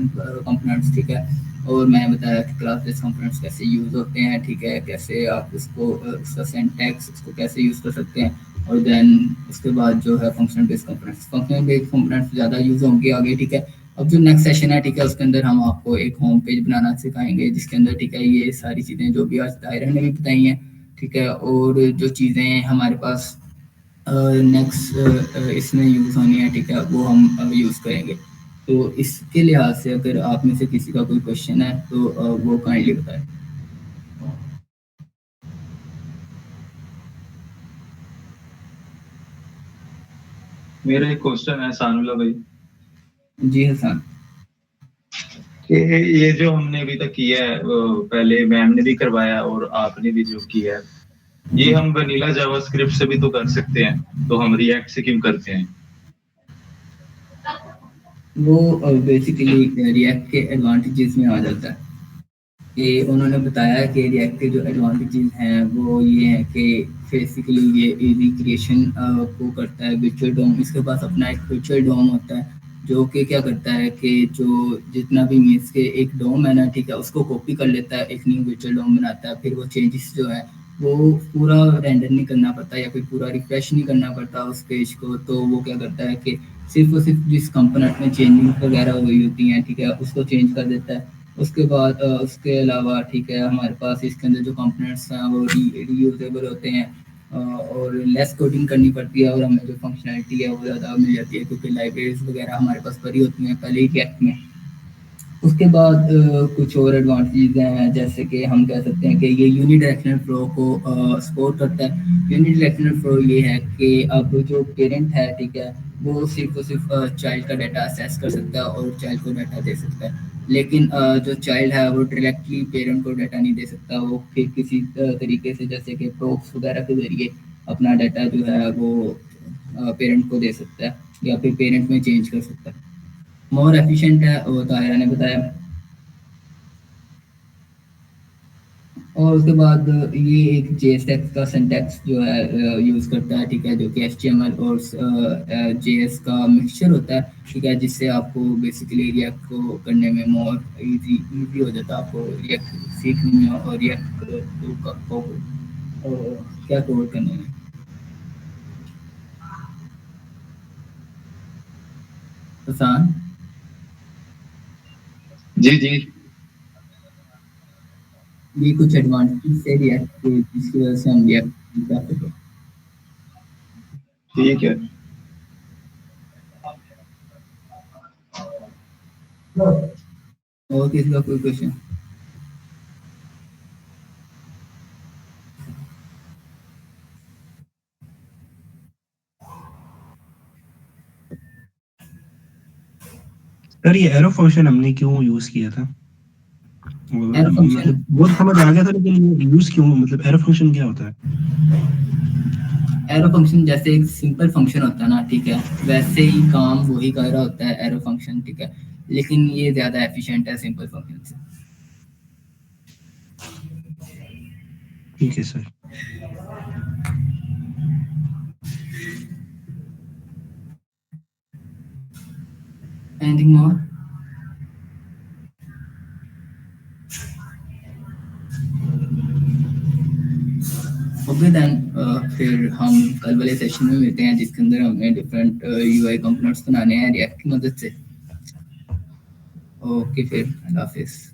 कंपोनेंट्स, ठीक है। और मैंने बताया कि क्लासेस कंपोनेंट्स कैसे यूज़ होते हैं, ठीक है, कैसे आप उसको उसका सिंटैक्स उसको कैसे यूज़ कर सकते हैं। और देन उसके बाद जो है फंक्शन बेस्ड कंपोनेंट्स ज़्यादा यूज़ होंगे आगे, ठीक है। अब जो नेक्स्ट सेशन है, ठीक है, उसके अंदर हम आपको एक होम पेज बनाना सिखाएंगे, जिसके अंदर, ठीक है, ये सारी चीज़ें जो भी आज ताहिरा ने भी बताई हैं, ठीक है, और जो चीज़ें हमारे पास नेक्स्ट इसमें यूज़ होनी है, ठीक है, वो हम यूज़ करेंगे। तो इसके लिहाज से अगर आप में से किसी का कोई क्वेश्चन है तो वो काइंडली बताएं। मेरा एक क्वेश्चन है सानुल्लाह भाई। जी हसन, कि ये जो हमने अभी तक किया है, पहले मैम ने भी करवाया और आपने भी जो किया है, ये हम वनीला जावास्क्रिप्ट से भी तो कर सकते हैं, तो हम रिएक्ट से क्यों करते हैं? वो बेसिकली रिएक्ट के एडवांटेजेस में आ जाता है कि उन्होंने बताया कि रिएक्ट के जो एडवांटेजेस हैं वो ये हैं कि बेसिकली ये इजी क्रिएशन को करता है। वर्चुअल डोम, इसके पास अपना एक वर्चुअल डोम होता है जो कि क्या करता है कि जो जितना भी मीन्स के एक डोम है ना, ठीक है, उसको कॉपी कर लेता है, एक न्यू वर्चुअल डोम बनाता है, फिर वो चेंजेस जो है वो पूरा रेंडर नहीं करना पड़ता या फिर पूरा रिफ्रेश नहीं करना पड़ता उस पेज को। तो वो क्या करता है कि सिर्फ और सिर्फ जिस कंपोनेंट में चेंजिंग वगैरह हुई होती हैं, ठीक है, उसको चेंज कर देता है। उसके बाद उसके अलावा, ठीक है, हमारे पास इसके अंदर जो कंपोनेंट्स हैं वो रीयूजेबल होते हैं और लेस कोडिंग करनी पड़ती है, और हमें जो फंक्शनैलिटी है वो ज़्यादा मिल जाती है क्योंकि लाइब्रेरीज वगैरह हमारे पास भरी होती हैं पहले ही रिएक्ट में। उसके बाद कुछ और एडवांटेज हैं, जैसे कि हम कह सकते हैं कि ये यूनिडायरेक्शनल फ्लो को सपोर्ट करता है। यूनिडायरेक्शनल फ्लो ये है कि अब जो पेरेंट है, ठीक है, वो सिर्फ और सिर्फ चाइल्ड का डाटा असेस कर सकता है और चाइल्ड को डाटा दे सकता है, लेकिन जो चाइल्ड है वो डायरेक्टली पेरेंट को डाटा नहीं दे सकता। वो फिर किसी तरीके से जैसे कि प्रोक्स वगैरह के जरिए अपना डाटा जो है वो पेरेंट को दे सकता है या फिर पेरेंट में चेंज कर सकता है। मोर एफिशिएंट है वो ताहिरा ने बताया। और उसके बाद ये एक JSX का सिंटैक्स जो है यूज़ करता है, ठीक है, जो कि HTML और JS का मिक्सचर होता है, ठीक है, जिससे आपको बेसिकली रिएक्ट को करने में मोर इजी हो जाता है, आपको रिएक्ट सीखने में और रिएक्ट को क्या कोड करने में। आसान। जी। जी। ये कुछ एडवांटेज से रिएक्ट के जिसकी वजह से हम रिएक्ट कर सकते हैं। ठीक है। और किसी का कोई क्वेश्चन? सर ये एरो फंक्शन हमने क्यों यूज किया था? एरो फंक्शन मतलब बहुत समझ आ गया था, लेकिन ये यूज क्यों, मतलब एरो फंक्शन क्या होता है? एरो फंक्शन जैसे एक सिंपल फंक्शन होता है ना, ठीक है, वैसे ही काम वही कर रहा होता है एरो फंक्शन, ठीक है, लेकिन ये ज्यादा एफिशिएंट है सिंपल फंक्शन से। ठीक है sir. Anything more? Okay then, फिर हम कल वाले सेशन में मिलते हैं जिसके अंदर हमें डिफरेंट यूआई कंपोनेंट्स बनाने हैं रिएक्ट की मदद से। ओके फिर अल्लाह हाफिज़।